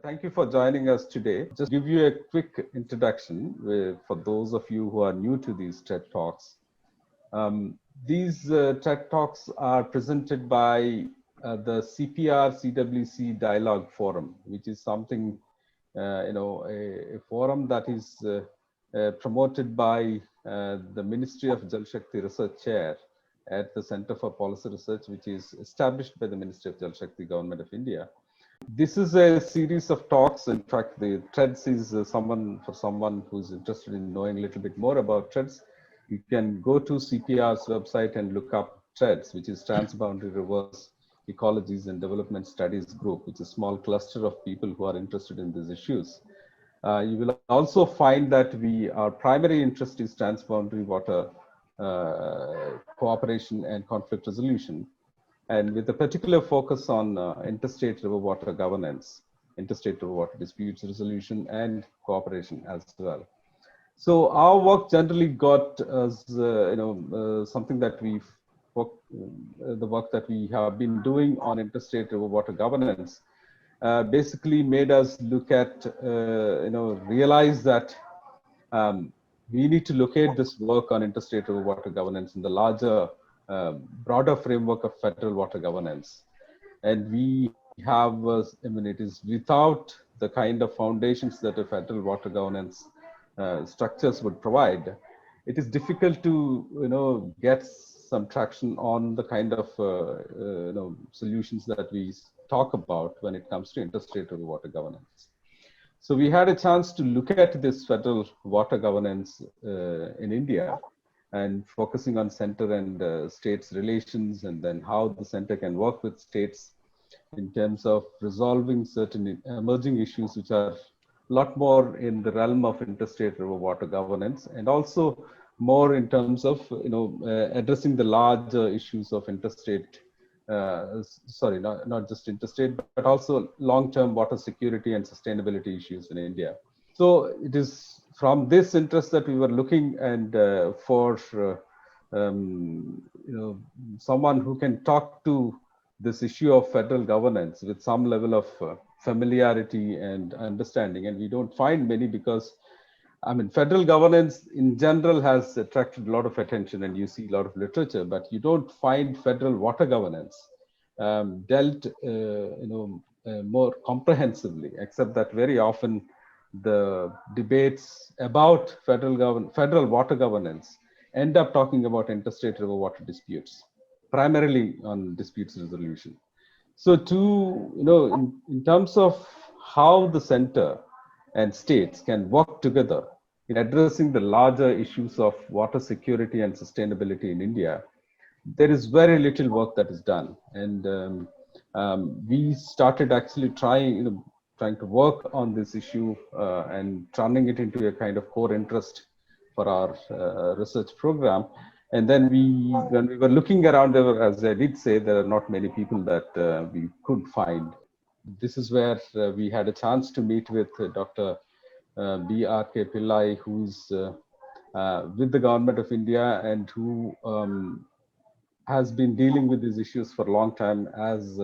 Thank you for joining us today. Just give you a quick introduction for those of you who are new to these TED Talks. These TED Talks are presented by the CPR CWC Dialogue Forum, which is something, a forum that is promoted by the Ministry of Jal Shakti Research Chair at the Center for Policy Research, which is established by the Ministry of Jal Shakti, Government of India. This is a series of talks. In fact, the TEDS is someone who's interested in knowing a little bit more about TEDS. You can go to CPR's website and look up TEDS, which is Transboundary Rivers Ecologies and Development Studies Group, which is a small cluster of people who are interested in these issues. You will also find that our primary interest is transboundary water cooperation and conflict resolution, and with a particular focus on interstate river water governance, interstate river water disputes resolution, and cooperation as well. So our work generally got us, something that the work that we have been doing on interstate river water governance basically made us look at, realize that we need to locate this work on interstate river water governance in the larger, broader framework of federal water governance. And we have, it is without the kind of foundations that a federal water governance structures would provide, it is difficult to, get some traction on the kind of, solutions that we talk about when it comes to interstate river water governance. So we had a chance to look at this federal water governance in India, and focusing on center and states relations, and then how the center can work with states in terms of resolving certain emerging issues which are a lot more in the realm of interstate river water governance, and also more in terms of addressing the larger issues of interstate, not just interstate, but also long-term water security and sustainability issues in India. So it is from this interest that we were looking and for someone who can talk to this issue of federal governance with some level of familiarity and understanding. And we don't find many, because federal governance in general has attracted a lot of attention, and you see a lot of literature, but you don't find federal water governance dealt more comprehensively, except that very often the debates about federal water governance end up talking about interstate river water disputes, primarily on disputes resolution. So in terms of how the center and states can work together in addressing the larger issues of water security and sustainability in India, there is very little work that is done. And we started actually trying to work on this issue and turning it into a kind of core interest for our research program. And then when we were looking around, as I did say, there are not many people that we could find. This is where we had a chance to meet with Dr. B.R.K. Pillai, who's with the Government of India, and who has been dealing with these issues for a long time as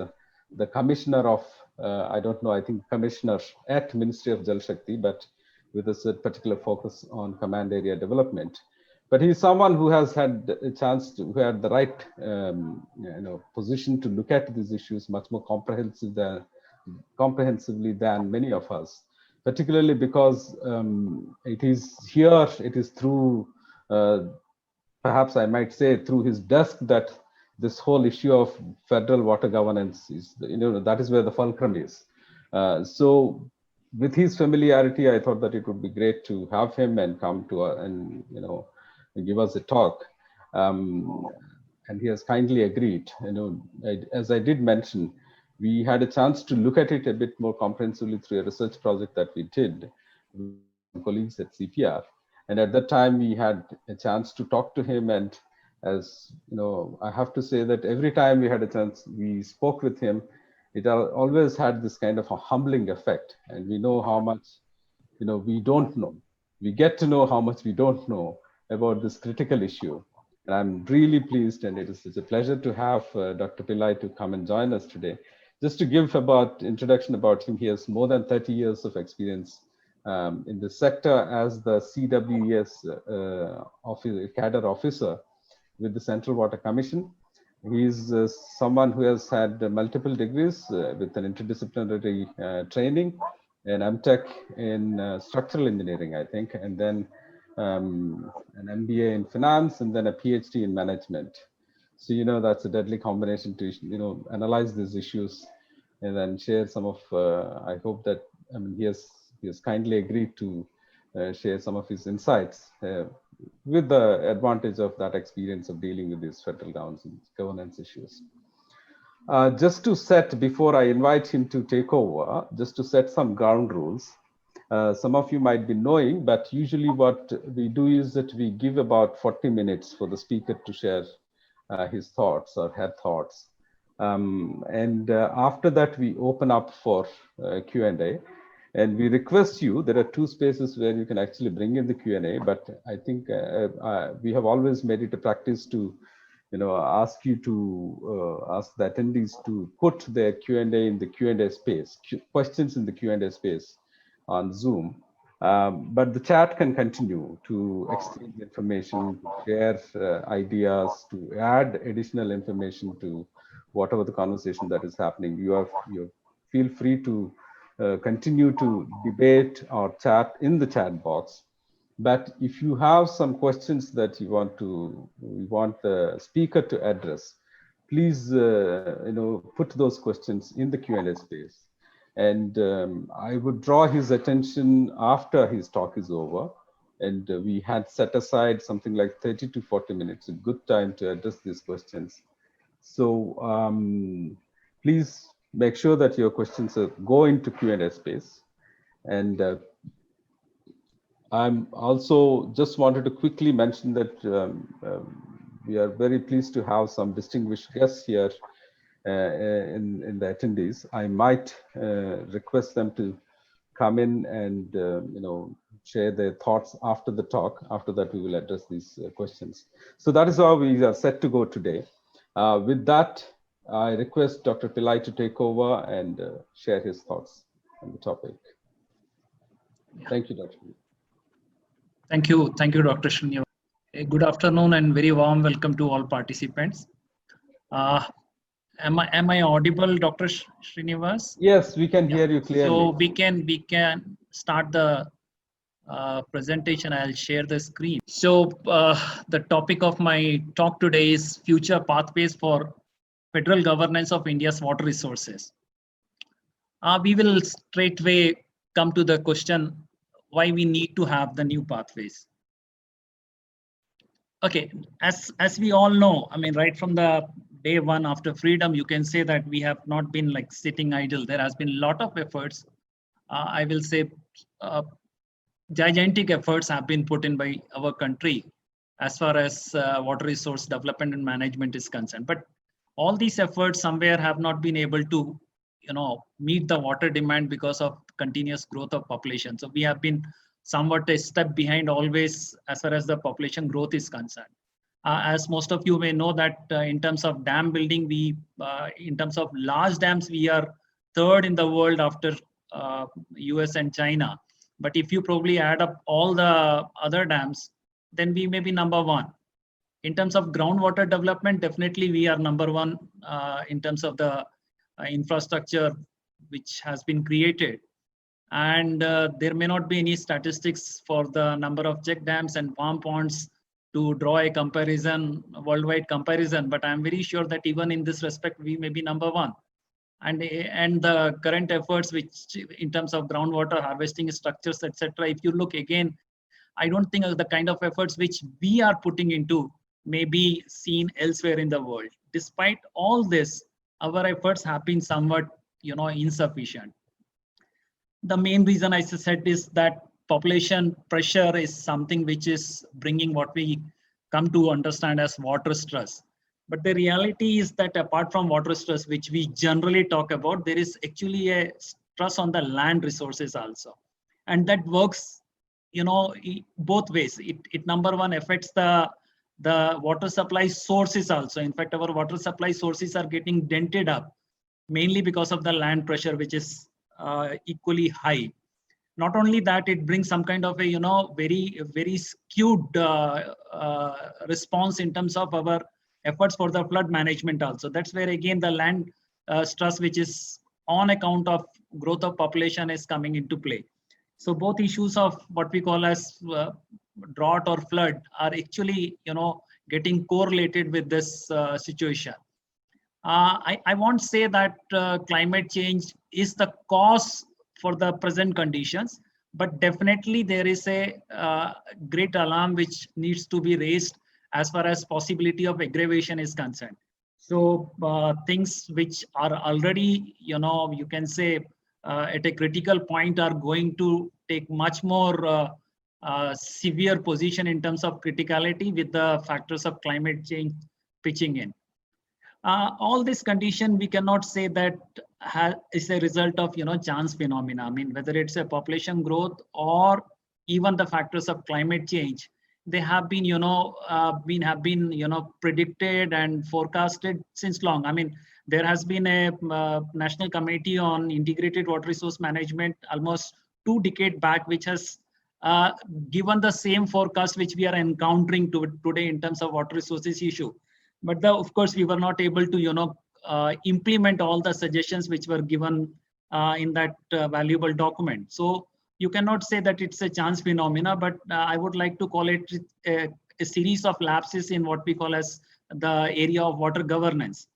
the commissioner of, I think commissioner at Ministry of Jal Shakti, but with a particular focus on command area development. But he's someone who has had a chance who had the right position to look at these issues much more comprehensively than many of us, particularly because it is through, perhaps I might say, through his desk that this whole issue of federal water governance is, that is where the fulcrum is. So with his familiarity, I thought that it would be great to have him and come to and give us a talk. And he has kindly agreed. As I did mention, we had a chance to look at it a bit more comprehensively through a research project that we did with colleagues at CPR. And at that time, we had a chance to talk to him. And as I have to say that every time we had a chance, we spoke with him, it always had this kind of a humbling effect. And we know how much, we don't know. We get to know how much we don't know about this critical issue. And I'm really pleased, and it is such a pleasure to have Dr. Pillai to come and join us today. Just to give about introduction about him, he has more than 30 years of experience in the sector as the CWES cadre officer with the Central Water Commission. He is someone who has had multiple degrees with an interdisciplinary training, an MTech in structural engineering, I think, and then an MBA in finance, and then a PhD in management. So, that's a deadly combination to, analyze these issues and then share some of, I hope that, he has kindly agreed to share some of his insights with the advantage of that experience of dealing with these federal governance issues. Just to set, before I invite him to take over, just to set some ground rules. Some of you might be knowing, but usually what we do is that we give about 40 minutes for the speaker to share his thoughts or her thoughts. And after that, we open up for Q&A. And we request you, there are two spaces where you can actually bring in the Q&A, but I think we have always made it a practice to ask you to ask the attendees to put their Q&A in the Q&A space, questions in the Q&A space on Zoom. But the chat can continue to exchange information, share ideas, to add additional information to whatever the conversation that is happening. You feel free to continue to debate or chat in the chat box. But if you have some questions that you want the speaker to address, please put those questions in the Q&A space. And I would draw his attention after his talk is over. And we had set aside something like 30 to 40 minutes, a good time to address these questions. So please make sure that your questions go into Q&A space. And I'm also just wanted to quickly mention that we are very pleased to have some distinguished guests here in the attendees. I might request them to come in and share their thoughts after the talk. After that, we will address these questions. So that is how we are set to go today. With that, I request Dr. Pillai to take over and share his thoughts on the topic. Thank you, Dr. Pillai. Thank you, Dr. Srinivas. Good afternoon and very warm welcome to all participants. Am I audible, Dr. Srinivas? Yes, we can hear you clearly. So we can start the presentation. I'll share the screen. So the topic of my talk today is future pathways for federal governance of India's water resources. We will straightway come to the question why we need to have the new pathways. Okay, as we all know, I mean, right from the day one after freedom, you can say that we have not been like sitting idle. There has been a lot of efforts. I will say gigantic efforts have been put in by our country as far as water resource development and management is concerned. But all these efforts somewhere have not been able to meet the water demand because of continuous growth of population. So we have been somewhat a step behind always as far as the population growth is concerned. As most of you may know that in terms of dam building, in terms of large dams, we are third in the world after US and China. But if you probably add up all the other dams, then we may be number one. In terms of groundwater development, definitely we are number one in terms of the infrastructure which has been created. And there may not be any statistics for the number of check dams and farm ponds to draw a comparison, worldwide comparison, but I'm very sure that even in this respect, we may be number one. And the current efforts, which in terms of groundwater harvesting structures, etc., if you look again, I don't think the kind of efforts which we are putting into may be seen elsewhere in the world. Despite all this, our efforts have been somewhat, insufficient. The main reason I said is that population pressure is something which is bringing what we come to understand as water stress. But the reality is that apart from water stress, which we generally talk about, there is actually a stress on the land resources also. And that works, both ways. It number one affects the water supply sources also. In fact, our water supply sources are getting dented up. mainly because of the land pressure, which is equally high. Not only that, it brings some kind of a very skewed response in terms of our efforts for the flood management also. That's where again the land stress, which is on account of growth of population, is coming into play. So both issues of what we call as drought or flood are actually getting correlated with this situation. I won't say that climate change is the cause for the present conditions, but definitely there is a great alarm which needs to be raised as far as possibility of aggravation is concerned. So things which are already, you can say at a critical point are going to take much more severe position in terms of criticality with the factors of climate change pitching in. All this condition, we cannot say that is a result of chance phenomena. I mean, whether it's a population growth or even the factors of climate change, they have been predicted and forecasted since long. I mean, there has been a National Committee on Integrated Water Resource Management almost 2 decades back, which has given the same forecast which we are encountering today in terms of water resources issue. But of course, we were not able to, implement all the suggestions which were given in that valuable document. So you cannot say that it's a chance phenomena, but I would like to call it a series of lapses in what we call as the area of water governance.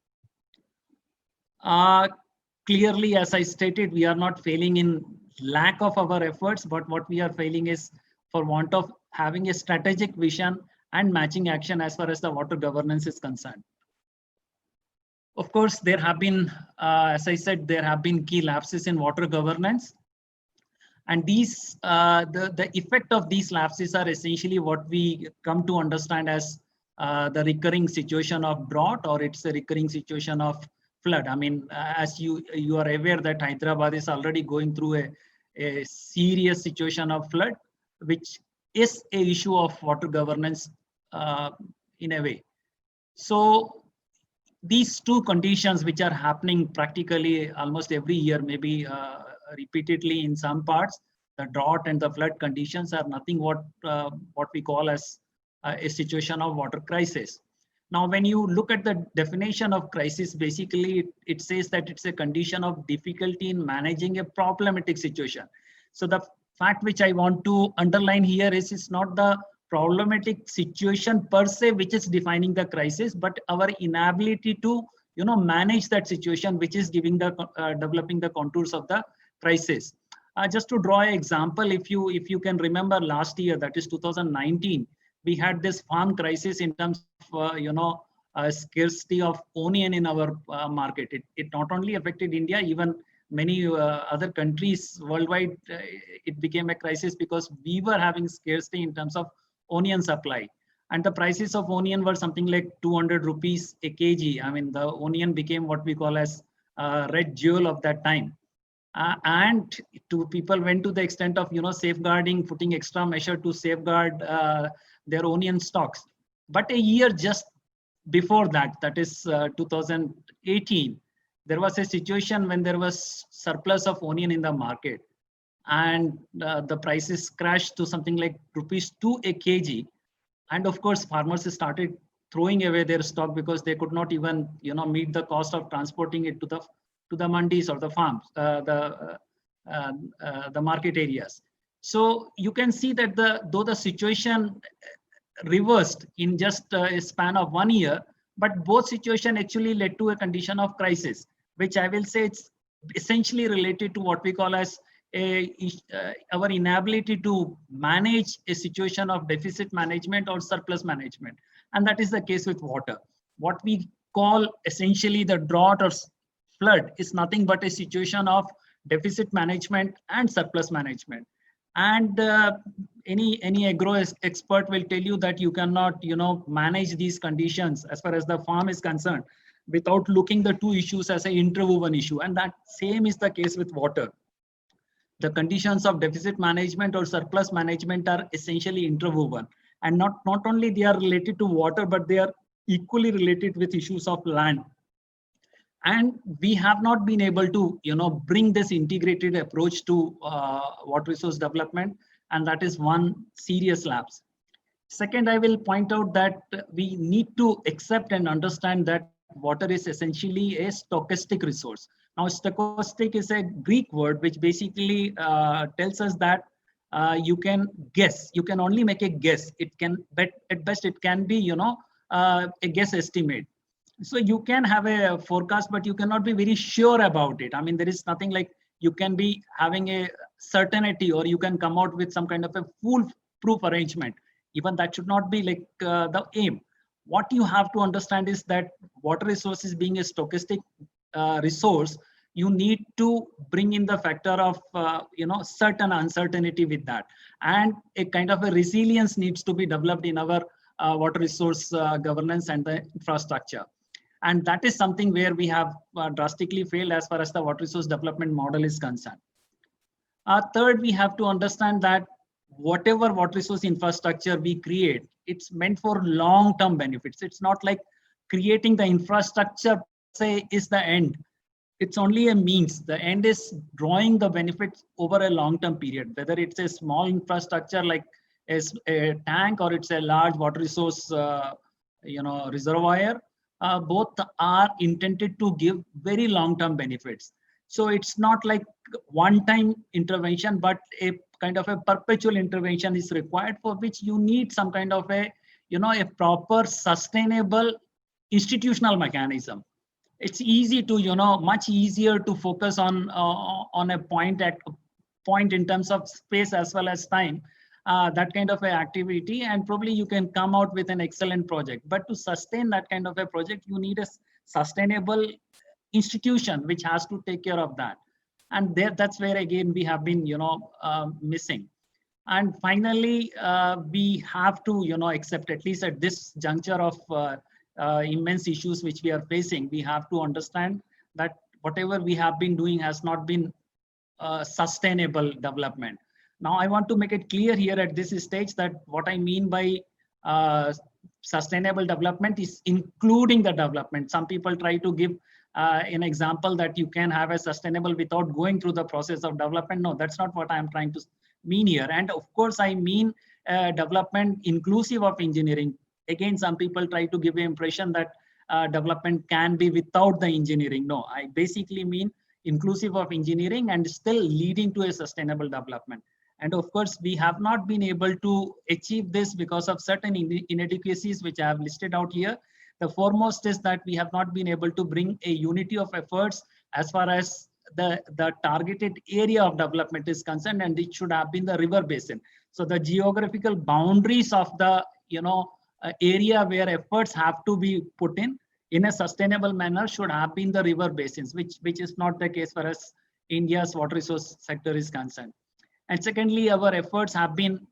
Clearly, as I stated, we are not failing in lack of our efforts, but what we are failing is for want of having a strategic vision and matching action as far as the water governance is concerned. Of course, there have been, as I said, there have been key lapses in water governance. And these, the effect of these lapses are essentially what we come to understand as the recurring situation of drought, or it's a recurring situation of flood. I mean, as you are aware that Hyderabad is already going through a serious situation of flood, which is a issue of water governance in a way. So these two conditions, which are happening practically almost every year, maybe repeatedly in some parts, the drought and the flood conditions are nothing what we call as a situation of water crisis. Now, when you look at the definition of crisis, basically it says that it's a condition of difficulty in managing a problematic situation. So the fact which I want to underline here is it's not the problematic situation per se which is defining the crisis, but our inability to manage that situation, which is giving the developing the contours of the crisis. Just to draw an example, if you can remember last year, that is 2019, we had this farm crisis in terms of scarcity of onion in our market. It not only affected India, even many other countries worldwide. It became a crisis because we were having scarcity in terms of onion supply, and the prices of onion were something like 200 rupees a kg. I mean, the onion became what we call as red jewel of that time. And people went to the extent of safeguarding, putting extra measure to safeguard their onion stocks. But a year just before that, that is 2018, there was a situation when there was surplus of onion in the market, and the prices crashed to something like ₹2 a kg. And of course, farmers started throwing away their stock because they could not even meet the cost of transporting it to the mandis or the farms, the market areas. So you can see that though the situation reversed in just a span of 1 year, but both situation actually led to a condition of crisis, which I will say it's essentially related to what we call as our inability to manage a situation of deficit management or surplus management. And that is the case with water. What we call essentially the drought or flood is nothing but a situation of deficit management and surplus management. And any agro expert will tell you that you cannot manage these conditions as far as the farm is concerned without looking the two issues as an interwoven issue. And that same is the case with water. The conditions of deficit management or surplus management are essentially interwoven, and not only they are related to water, but they are equally related with issues of land. And we have not been able to, bring this integrated approach to water resource development, and that is one serious lapse. Second, I will point out that we need to accept and understand that water is essentially a stochastic resource. Now, stochastic is a Greek word which basically tells us that you can guess. You can only make a guess. It can, but at best, it can be, a guess estimate. So you can have a forecast, but you cannot be very sure about it. I mean, there is nothing like you can be having a certainty, or you can come out with some kind of a foolproof arrangement. Even that should not be like the aim. What you have to understand is that water resources being a stochastic resource, you need to bring in the factor of certain uncertainty with that, and a kind of a resilience needs to be developed in our water resource governance and the infrastructure. And that is something where we have drastically failed as far as the water resource development model is concerned. Third, we have to understand that whatever water resource infrastructure we create, it's meant for long-term benefits. It's not like creating the infrastructure, say, is the end. It's only a means. The end is drawing the benefits over a long-term period, whether it's a small infrastructure like as a tank, or it's a large water resource reservoir. Both are intended to give very long-term benefits. So it's not like one-time intervention, but a kind of a perpetual intervention is required, for which you need some kind of a proper sustainable institutional mechanism. It's easy to much easier to focus on a point in terms of space as well as time, that kind of a activity, and probably you can come out with an excellent project. But to sustain that kind of a project, you need a sustainable institution which has to take care of that. And that's where again we have been missing. And finally, we have to accept, at least at this juncture of immense issues which we are facing, we have to understand that whatever we have been doing has not been sustainable development. Now, I want to make it clear here at this stage that what I mean by sustainable development is including the development. Some people try to give an example that you can have a sustainable without going through the process of development. No, that's not what I'm trying to mean here. And of course, I mean development inclusive of engineering. Again, some people try to give the impression that development can be without the engineering. No, I basically mean inclusive of engineering and still leading to a sustainable development. And of course, we have not been able to achieve this because of certain inadequacies which I have listed out here. The foremost is that we have not been able to bring a unity of efforts as far as the targeted area of development is concerned, and it should have been the river basin. So the geographical boundaries of the area where efforts have to be put in a sustainable manner should have been the river basins, which is not the case for us India's water resource sector is concerned. And secondly, our efforts have been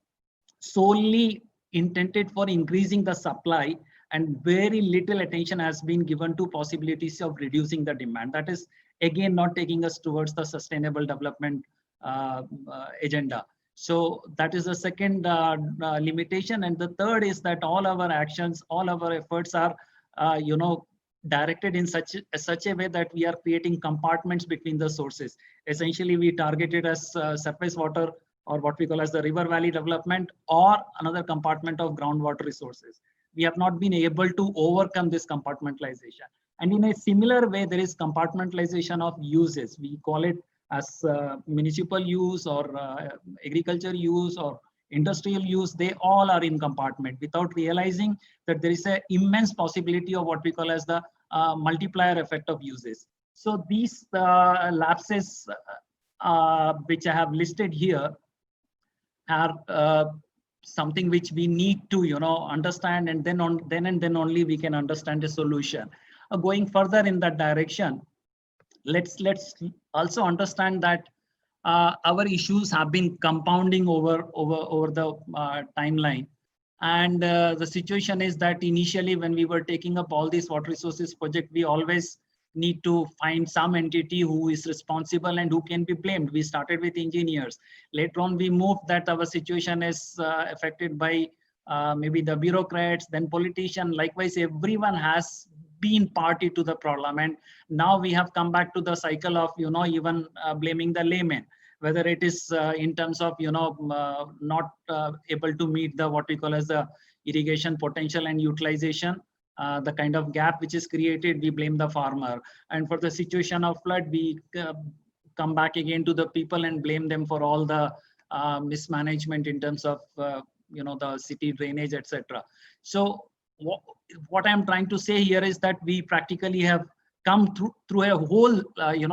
solely intended for increasing the supply, and very little attention has been given to possibilities of reducing the demand. That is again not taking us towards the sustainable development agenda. So that is the second limitation. And the third is that all our actions, all our efforts are directed in such a way that we are creating compartments between the sources. Essentially, we targeted as surface water, or what we call as the river valley development, or another compartment of groundwater resources. We have not been able to overcome this compartmentalization. And in a similar way, there is compartmentalization of uses. We call it as municipal use, or agriculture use, or industrial use. They all are in compartment without realizing that there is an immense possibility of what we call as the multiplier effect of uses. So these lapses which I have listed here are something which we need to understand, and then only we can understand the solution. Going further in that direction, let's also understand that our issues have been compounding over the timeline. And the situation is that initially when we were taking up all these water resources project, we always need to find some entity who is responsible and who can be blamed. We started with engineers. Later on, we moved that our situation is affected by maybe the bureaucrats, then politicians. Likewise, everyone has been party to the problem. And now we have come back to the cycle of, even blaming the layman, whether it is in terms of, not able to meet the what we call as the irrigation potential and utilization. The kind of gap which is created, we blame the farmer. And for the situation of flood, we come back again to the people and blame them for all the mismanagement in terms of the city drainage, etc. So what I'm trying to say here is that we practically have come through a whole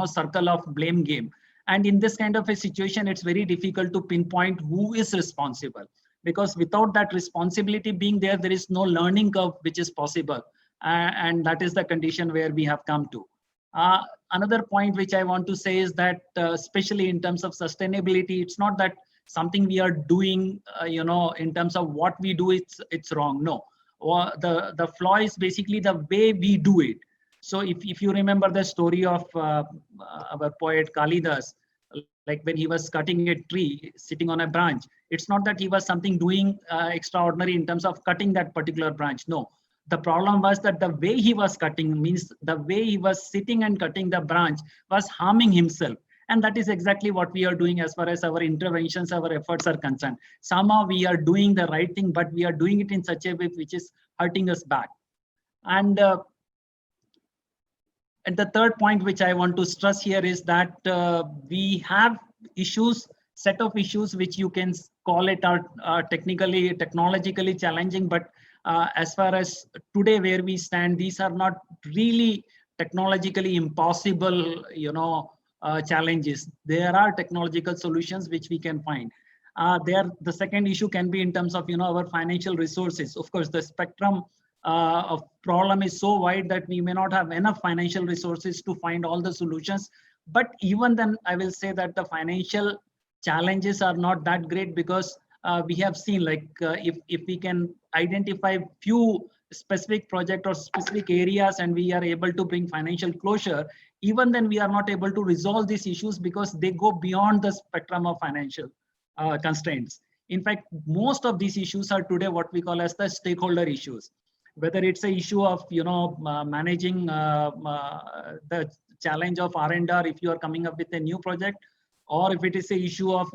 circle of blame game. And in this kind of a situation, it's very difficult to pinpoint who is responsible, because without that responsibility being there, there is no learning curve which is possible. And that is the condition where we have come to. Another point which I want to say is that, especially in terms of sustainability, it's not that something we are doing, in terms of what we do, it's wrong. No, the flaw is basically the way we do it. So if you remember the story of our poet Kalidas, like when he was cutting a tree sitting on a branch, it's not that he was something doing extraordinary in terms of cutting that particular branch. No, the problem was that the way he was cutting, means the way he was sitting and cutting the branch, was harming himself. And that is exactly what we are doing as far as our interventions, our efforts are concerned. Somehow we are doing the right thing, but we are doing it in such a way which is hurting us back. And the third point which I want to stress here is that we have issues, set of issues which you can call it are technologically challenging, but as far as today where we stand, these are not really technologically impossible, challenges. There are technological solutions which we can find. The second issue can be in terms of our financial resources. Of course, the spectrum of problem is so wide that we may not have enough financial resources to find all the solutions. But even then, I will say that the financial challenges are not that great, because we have seen, like if we can identify few specific project or specific areas and we are able to bring financial closure, even then we are not able to resolve these issues because they go beyond the spectrum of financial constraints. In fact, most of these issues are today what we call as the stakeholder issues, whether it's a issue of managing the challenge of R&R if you are coming up with a new project, or if it is a issue of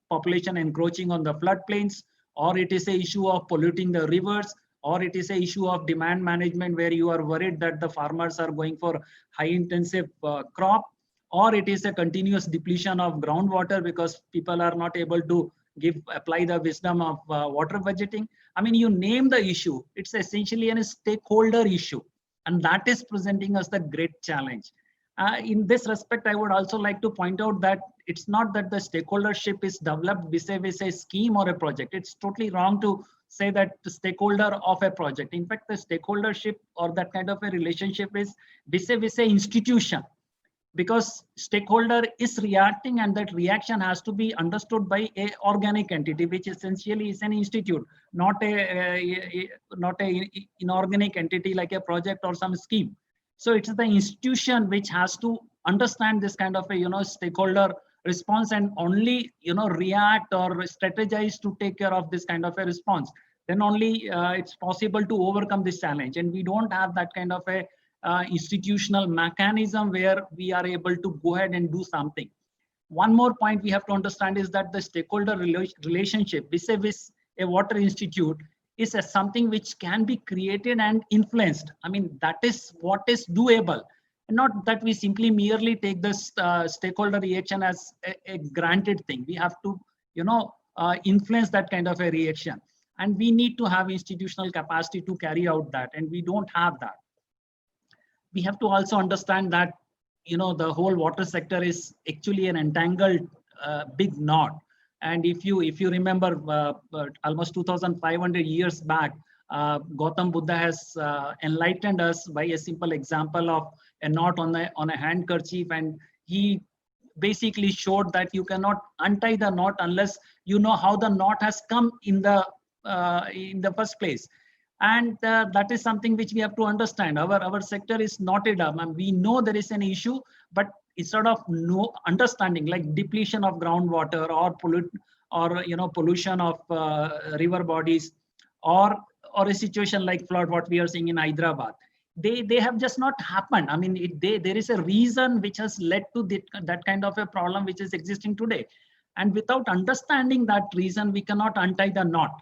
population encroaching on the floodplains, or it is a issue of polluting the rivers, or it is a issue of demand management where you are worried that the farmers are going for high intensive crop, or it is a continuous depletion of groundwater because people are not able to apply the wisdom of water budgeting. I mean, you name the issue, it's essentially a stakeholder issue, and that is presenting us the great challenge. In this respect, I would also like to point out that it's not that the stakeholdership is developed vis-a-vis a scheme or a project. It's totally wrong to say that the stakeholder of a project. In fact, the stakeholdership or that kind of a relationship is vis-a-vis a institution, because stakeholder is reacting, and that reaction has to be understood by a organic entity, which essentially is an institute, not a inorganic entity like a project or some scheme. So it's the institution which has to understand this kind of a stakeholder response and only react or strategize to take care of this kind of a response. Then only it's possible to overcome this challenge. And we don't have that kind of a institutional mechanism where we are able to go ahead and do something. One more point we have to understand is that the stakeholder relationship vis-a-vis a water institute is something which can be created and influenced. I mean, that is what is doable. Not that we simply merely take this stakeholder reaction as a granted thing. We have to, influence that kind of a reaction. And we need to have institutional capacity to carry out that. And we don't have that. We have to also understand that, the whole water sector is actually an entangled big knot. And if you remember, almost 2,500 years back, Gautam Buddha has enlightened us by a simple example of a knot on a handkerchief, and he basically showed that you cannot untie the knot unless you know how the knot has come in the first place. And that is something which we have to understand. Our sector is knotted up, and we know there is an issue, but instead of no understanding, like depletion of groundwater or pollution of river bodies, or a situation like flood, what we are seeing in Hyderabad. they have just not happened. I mean, there is a reason which has led to that kind of a problem which is existing today. And without understanding that reason, we cannot untie the knot.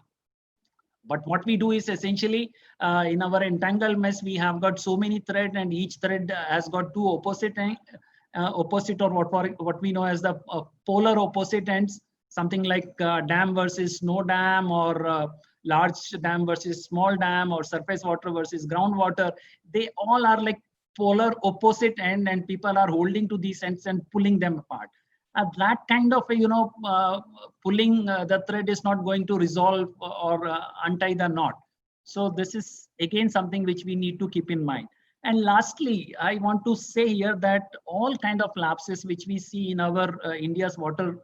But what we do is essentially in our entangled mess, we have got so many threads, and each thread has got two opposite or what we know as the polar opposite ends, something like dam versus no dam, or large dam versus small dam, or surface water versus groundwater. They all are like polar opposite end, and people are holding to these ends and pulling them apart. That kind of pulling the thread is not going to resolve or untie the knot. So this is again something which we need to keep in mind. And lastly, I want to say here that all kind of lapses which we see in our India's water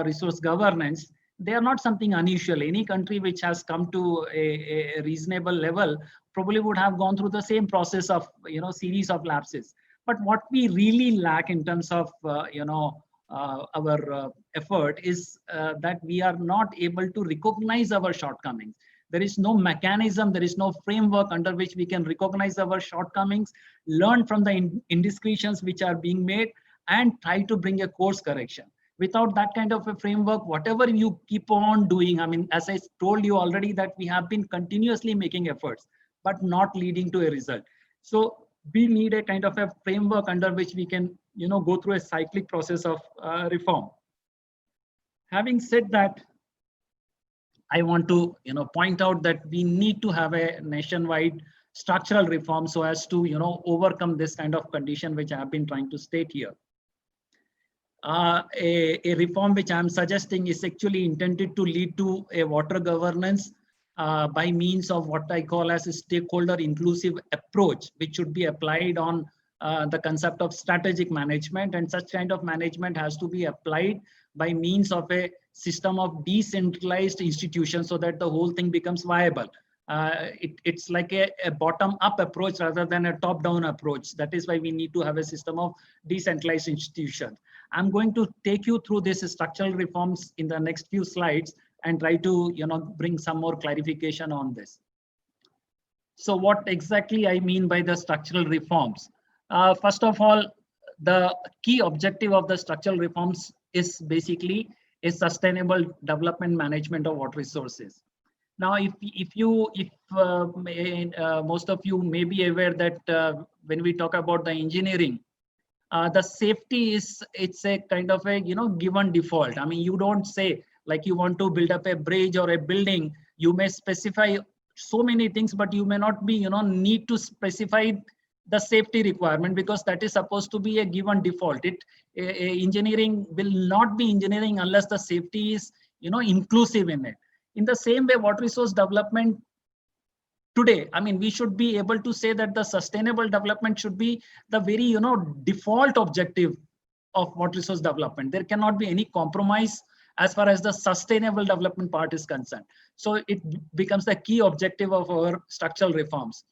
resource governance, they are not something unusual. Any country which has come to a reasonable level probably would have gone through the same process of series of lapses. But what we really lack in terms of our effort is that we are not able to recognize our shortcomings. There is no mechanism, there is no framework under which we can recognize our shortcomings, learn from the indiscretions which are being made, and try to bring a course correction. Without that kind of a framework, whatever you keep on doing, I mean, as I told you already, that we have been continuously making efforts, but not leading to a result. So we need a kind of a framework under which we can go through a cyclic process of reform. Having said that, I want to point out that we need to have a nationwide structural reform so as to overcome this kind of condition which I have been trying to state here. A reform which I'm suggesting is actually intended to lead to a water governance by means of what I call as a stakeholder inclusive approach, which should be applied on the concept of strategic management. And such kind of management has to be applied by means of a system of decentralized institutions so that the whole thing becomes viable. It's like a bottom-up approach rather than a top-down approach. That is why we need to have a system of decentralized institutions. I'm going to take you through these structural reforms in the next few slides and try to bring some more clarification on this. So what exactly I mean by the structural reforms? First of all, the key objective of the structural reforms is basically a sustainable development management of water resources. Now, if most of you may be aware that when we talk about the engineering, the safety it's a kind of a given default. I mean, you don't say like you want to build up a bridge or a building. You may specify so many things, but you may not be need to specify the safety requirement because that is supposed to be a given default. Engineering will not be engineering unless the safety is inclusive in it. In the same way, water resource development today, I mean, we should be able to say that the sustainable development should be the very default objective of water resource development. There cannot be any compromise as far as the sustainable development part is concerned. So it becomes the key objective of our structural reforms.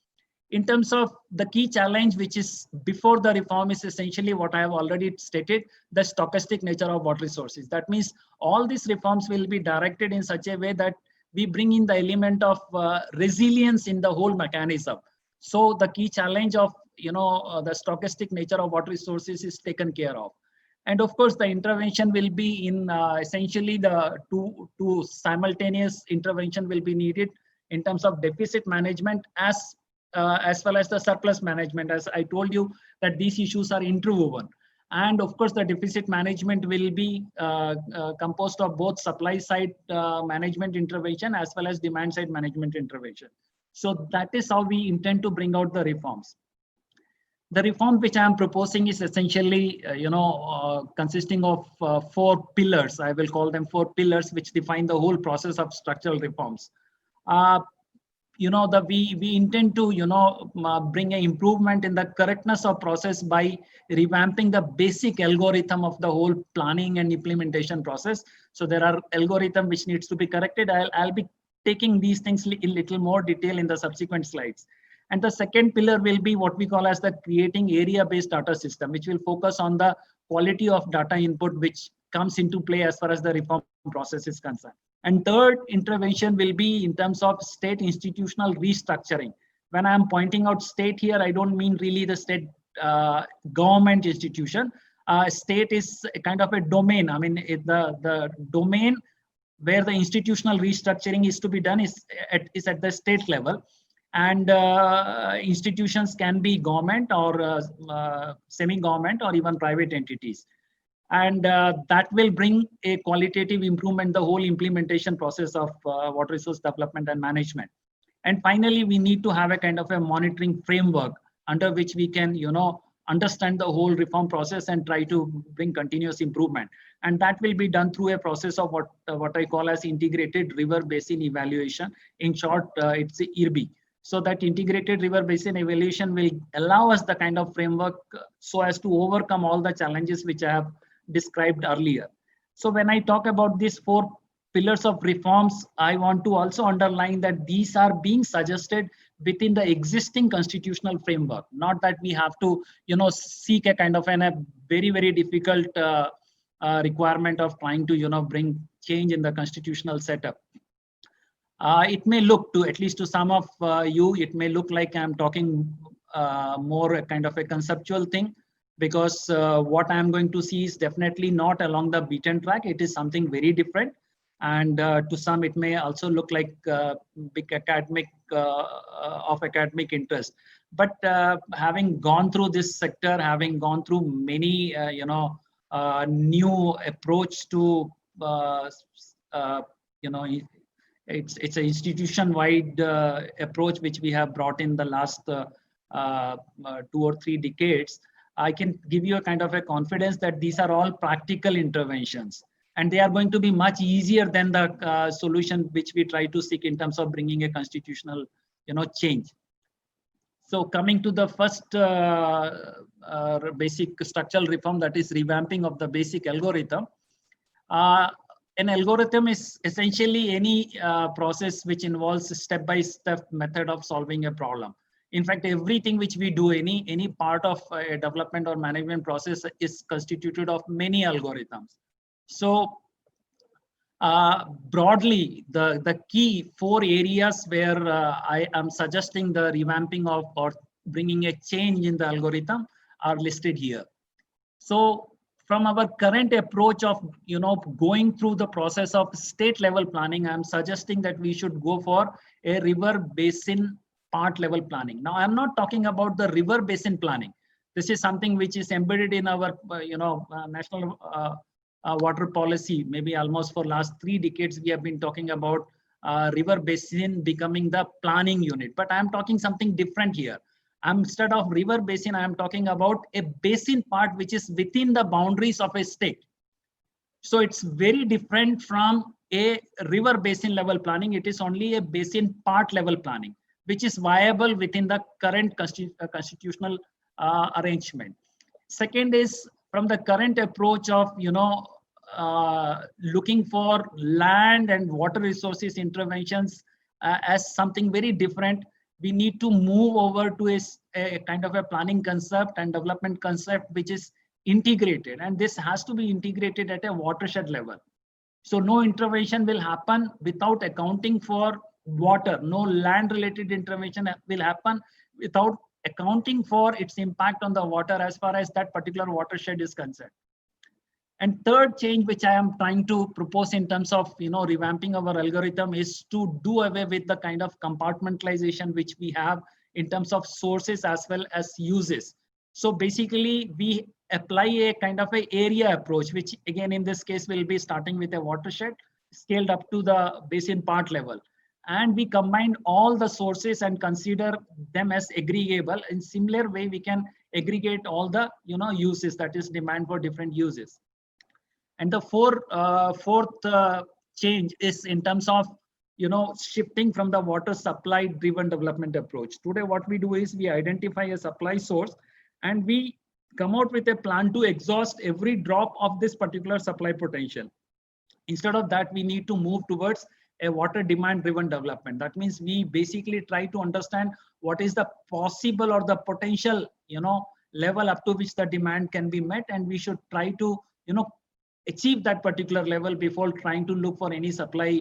In terms of the key challenge, which is before the reform, is essentially what I have already stated, the stochastic nature of water resources. That means all these reforms will be directed in such a way that we bring in the element of resilience in the whole mechanism. So the key challenge of the stochastic nature of water resources is taken care of. And of course, the intervention will be in essentially the two simultaneous intervention will be needed in terms of deficit management as well as the surplus management. As I told you that these issues are interwoven. And of course, the deficit management will be composed of both supply side management intervention as well as demand side management intervention. So that is how we intend to bring out the reforms. The reform which I am proposing is essentially, consisting of 4 pillars. I will call them 4 pillars, which define the whole process of structural reforms. We intend to bring an improvement in the correctness of process by revamping the basic algorithm of the whole planning and implementation process. So there are algorithm which needs to be corrected. I'll be taking these things in little more detail in the subsequent slides. And the second pillar will be what we call as the creating area-based data system, which will focus on the quality of data input which comes into play as far as the reform process is concerned. And third intervention will be in terms of state institutional restructuring. When I'm pointing out state here, I don't mean really the state government institution. State is a kind of a domain. I mean, the domain where the institutional restructuring is to be done is at the state level. And institutions can be government or semi-government or even private entities. And that will bring a qualitative improvement, the whole implementation process of water resource development and management. And finally, we need to have a kind of a monitoring framework under which we can, understand the whole reform process and try to bring continuous improvement. And that will be done through a process of what I call as integrated river basin evaluation. In short, it's IRBE. So that integrated river basin evaluation will allow us the kind of framework so as to overcome all the challenges which I have described earlier. So when I talk about these 4 pillars of reforms, I want to also underline that these are being suggested within the existing constitutional framework, not that we have to, seek a kind of a very, very difficult requirement of trying to, bring change in the constitutional setup. It may look to, at least to some of you, it may look like I'm talking more a kind of a conceptual thing, because what I'm going to see is definitely not along the beaten track. It is something very different. And to some, it may also look like big academic of academic interest. But having gone through this sector, having gone through many, new approach to, it's an institution-wide approach which we have brought in the last 2 or 3 decades. I can give you a kind of a confidence that these are all practical interventions, and they are going to be much easier than the solution which we try to seek in terms of bringing a constitutional, change. So coming to the first basic structural reform, that is revamping of the basic algorithm. An algorithm is essentially any process which involves a step-by-step method of solving a problem. In fact, everything which we do, any part of a development or management process is constituted of many algorithms. So broadly, the key 4 areas where I am suggesting the revamping of or bringing a change in the algorithm are listed here. So from our current approach of going through the process of state level planning, I'm suggesting that we should go for a river basin part level planning. Now, I'm not talking about the river basin planning. This is something which is embedded in our national water policy. Maybe almost for last 3 decades we have been talking about river basin becoming the planning unit. But I'm talking something different here. Instead of river basin, I am talking about a basin part which is within the boundaries of a state. So it's very different from a river basin level planning. It is only a basin part level planning, which is viable within the current constitutional arrangement. Second is from the current approach of looking for land and water resources interventions as something very different. We need to move over to a kind of a planning concept and development concept which is integrated, and this has to be integrated at a watershed level. So no intervention will happen without accounting for water. No land related intervention will happen without accounting for its impact on the water as far as that particular watershed is concerned. And third change which I am trying to propose in terms of revamping our algorithm is to do away with the kind of compartmentalization which we have in terms of sources as well as uses. So basically we apply a kind of a area approach, which again in this case will be starting with a watershed scaled up to the basin part level. And we combine all the sources and consider them as aggregable. In similar way, we can aggregate all the uses, that is demand for different uses. And the fourth change is in terms of shifting from the water supply driven development approach. Today what we do is we identify a supply source and we come out with a plan to exhaust every drop of this particular supply potential. Instead of that, we need to move towards a water demand driven development. That means we basically try to understand what is the possible or the potential level up to which the demand can be met, and we should try to achieve that particular level before trying to look for any supply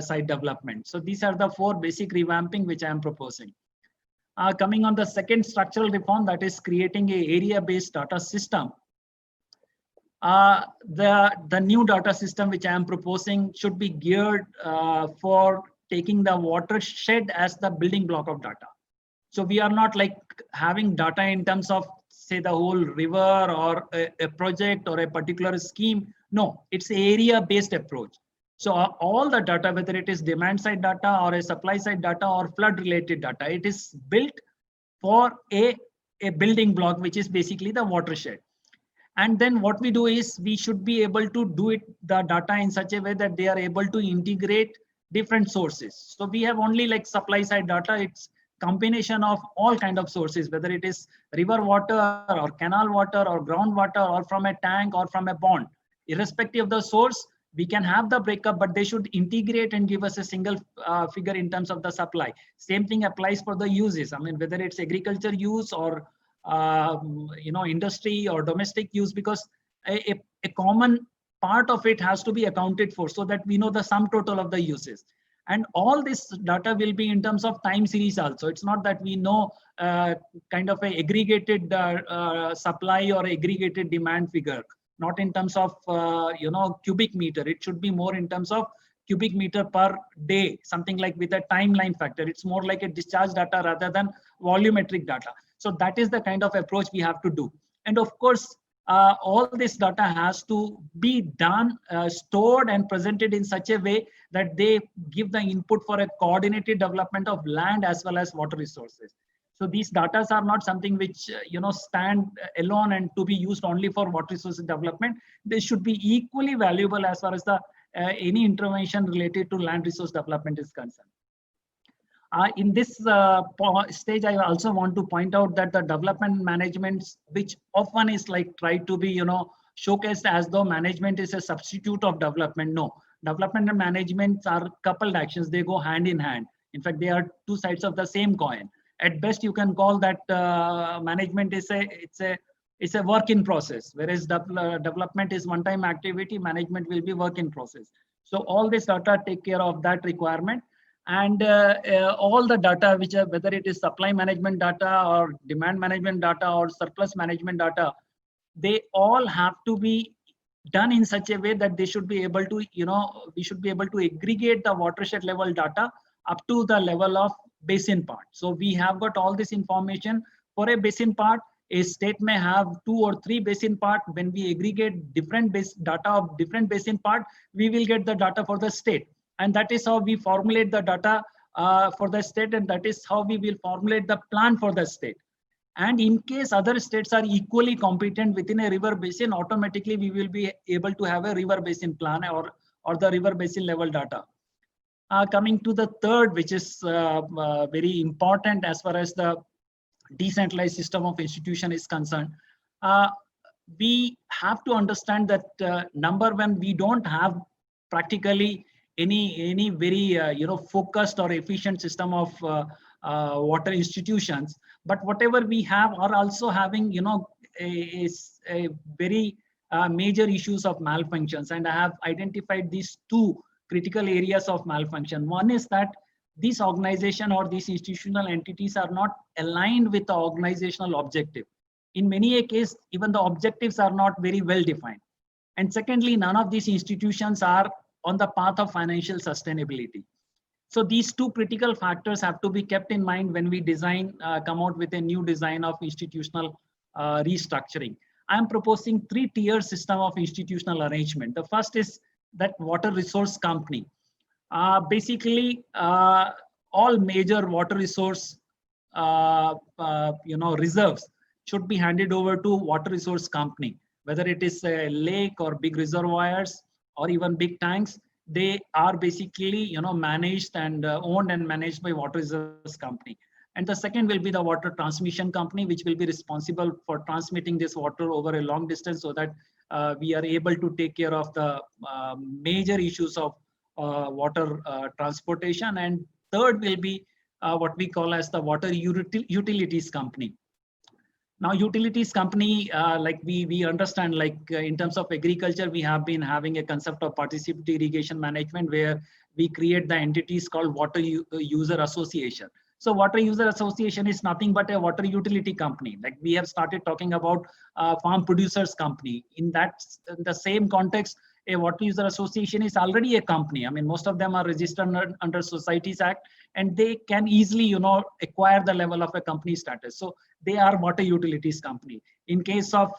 side development. So these are the 4 basic revamping which I am proposing. Coming on the second structural reform, that is creating a area-based data system. The new data system which I am proposing should be geared for taking the watershed as the building block of data. So we are not like having data in terms of, say, the whole river or a project or a particular scheme. No, it's area-based approach. So all the data, whether it is demand side data or a supply side data or flood related data, it is built for a building block, which is basically the watershed. And then what we do is we should be able to do it, the data, in such a way that they are able to integrate different sources. So we have only like supply side data. It's combination of all kind of sources, whether it is river water or canal water or groundwater or from a tank or from a pond. Irrespective of the source, we can have the breakup, but they should integrate and give us a single figure in terms of the supply. Same thing applies for the uses. I mean, whether it's agriculture use or industry or domestic use, because a common part of it has to be accounted for, so that we know the sum total of the uses. And all this data will be in terms of time series also. It's not that we know kind of a aggregated supply or aggregated demand figure, not in terms of cubic meter. It should be more in terms of cubic meter per day, something like with a timeline factor. It's more like a discharge data rather than volumetric data. So that is the kind of approach we have to do. And of course, all this data has to be done, stored and presented in such a way that they give the input for a coordinated development of land as well as water resources. So these data are not something which stand alone and to be used only for water resources development. They should be equally valuable as far as the any intervention related to land resource development is concerned. In this stage, I also want to point out that the development management, which often is like tried to be showcased as though management is a substitute of development. No, development and management are coupled actions. They go hand in hand. In fact, they are two sides of the same coin. At best, you can call that management is it's a work in process, whereas development is one-time activity. Management will be work in process. So all this data take care of that requirement. And all the data, which are, whether it is supply management data or demand management data or surplus management data, they all have to be done in such a way that they should be able to, we should be able to aggregate the watershed level data up to the level of basin part. So we have got all this information for a basin part. A state may have 2 or 3 basin part. When we aggregate different data of different basin part, we will get the data for the state. And that is how we formulate the data for the state, and that is how we will formulate the plan for the state. And in case other states are equally competent within a river basin, automatically we will be able to have a river basin plan or the river basin level data. Coming to the third, which is very important as far as the decentralized system of institution is concerned, we have to understand that number one, we don't have practically any very focused or efficient system of water institutions, but whatever we have are also having a very major issues of malfunctions, and I have identified these 2 critical areas of malfunction. One is that this organization or these institutional entities are not aligned with the organizational objective. In many cases, even the objectives are not very well defined. And secondly, none of these institutions are on the path of financial sustainability. So these 2 critical factors have to be kept in mind when we come out with a new design of institutional restructuring. I am proposing 3-tier system of institutional arrangement. The first is that water resource company. Basically, all major water resource reserves should be handed over to water resource company, whether it is a lake or big reservoirs or even big tanks. They are basically managed and owned and managed by water resource company. And the second will be the water transmission company, which will be responsible for transmitting this water over a long distance, so that we are able to take care of the major issues of water transportation. And third will be what we call as the water utilities company. Now, utilities company, like we understand, like in terms of agriculture, we have been having a concept of participatory irrigation management, where we create the entities called water user association. So water user association is nothing but a water utility company. Like we have started talking about farm producers company. In the same context, a water user association is already a company. I mean, most of them are registered under Societies Act, and they can easily, acquire the level of a company status. So they are water utilities company. In case of,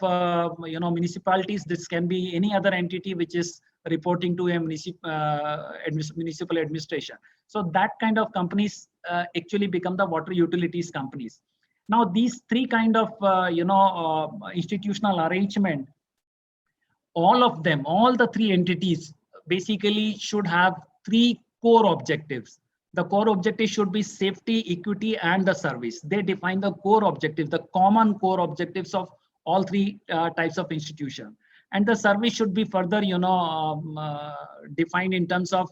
municipalities, this can be any other entity which is reporting to a municipal administration. So that kind of companies actually become the water utilities companies. Now, these three kind of, institutional arrangement, all of them, all the three entities basically should have three core objectives. The core objective should be safety, equity, and the service. They define the core objective, the common core objectives of all three types of institution. And the service should be further, defined in terms of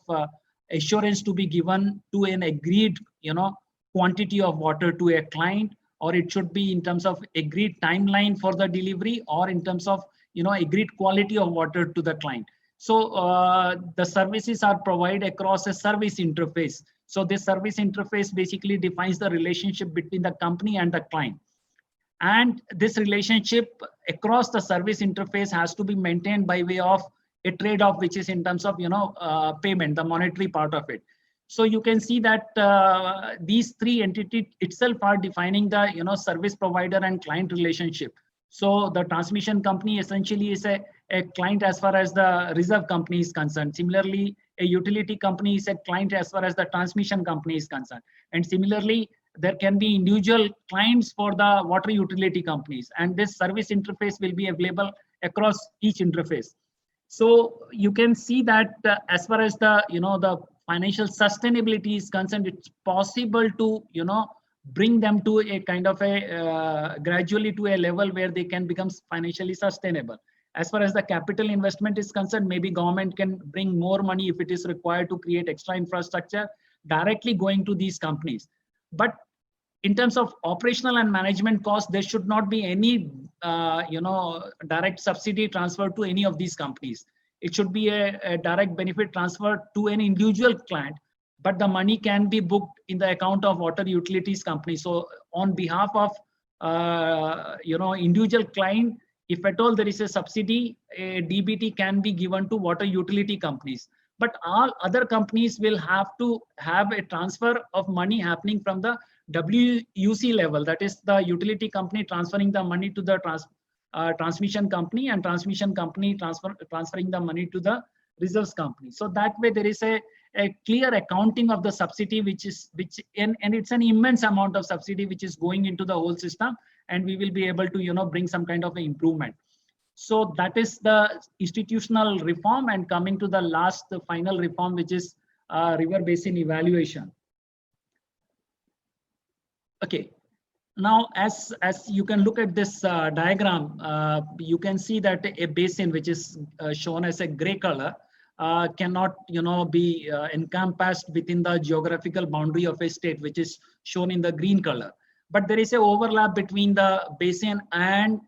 assurance to be given to an agreed, quantity of water to a client, or it should be in terms of agreed timeline for the delivery, or in terms of, agreed quality of water to the client. So the services are provided across a service interface. So this service interface basically defines the relationship between the company and the client. And this relationship across the service interface has to be maintained by way of a trade-off, which is in terms of, payment, the monetary part of it. So you can see that these three entities itself are defining the, service provider and client relationship. So the transmission company essentially is a client as far as the reserve company is concerned. Similarly, a utility company is a client as far as the transmission company is concerned. And similarly, there can be individual clients for the water utility companies, and this service interface will be available across each interface. So you can see that as far as the, the financial sustainability is concerned, it's possible to, bring them to a kind of a gradually to a level where they can become financially sustainable. As far as the capital investment is concerned, maybe government can bring more money if it is required to create extra infrastructure directly going to these companies. But in terms of operational and management costs, there should not be any, direct subsidy transfer to any of these companies. It should be a direct benefit transfer to an individual client, but the money can be booked in the account of water utilities company. So on behalf of, individual client, if at all there is a subsidy, a DBT can be given to water utility companies. But all other companies will have to have a transfer of money happening from the WUC level, that is the utility company transferring the money to the transmission company, and transmission company transferring the money to the reserves company. So that way there is a clear accounting of the subsidy, and it's an immense amount of subsidy which is going into the whole system, and we will be able to bring some kind of improvement. So that is the institutional reform. And coming to the final reform, which is river basin evaluation. Okay, now as you can look at this diagram, you can see that a basin which is shown as a gray color cannot be encompassed within the geographical boundary of a state, which is shown in the green color. But there is an overlap between the basin and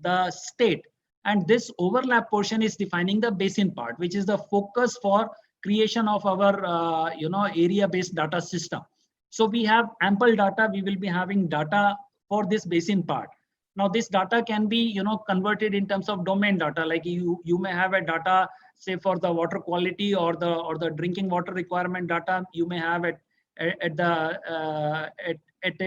the state, and this overlap portion is defining the basin part, which is the focus for creation of our area-based data system. So we have ample data. We will be having data for this basin part. Now this data can be converted in terms of domain data. Like you may have a data, say, for the water quality or the drinking water requirement data. You may have it at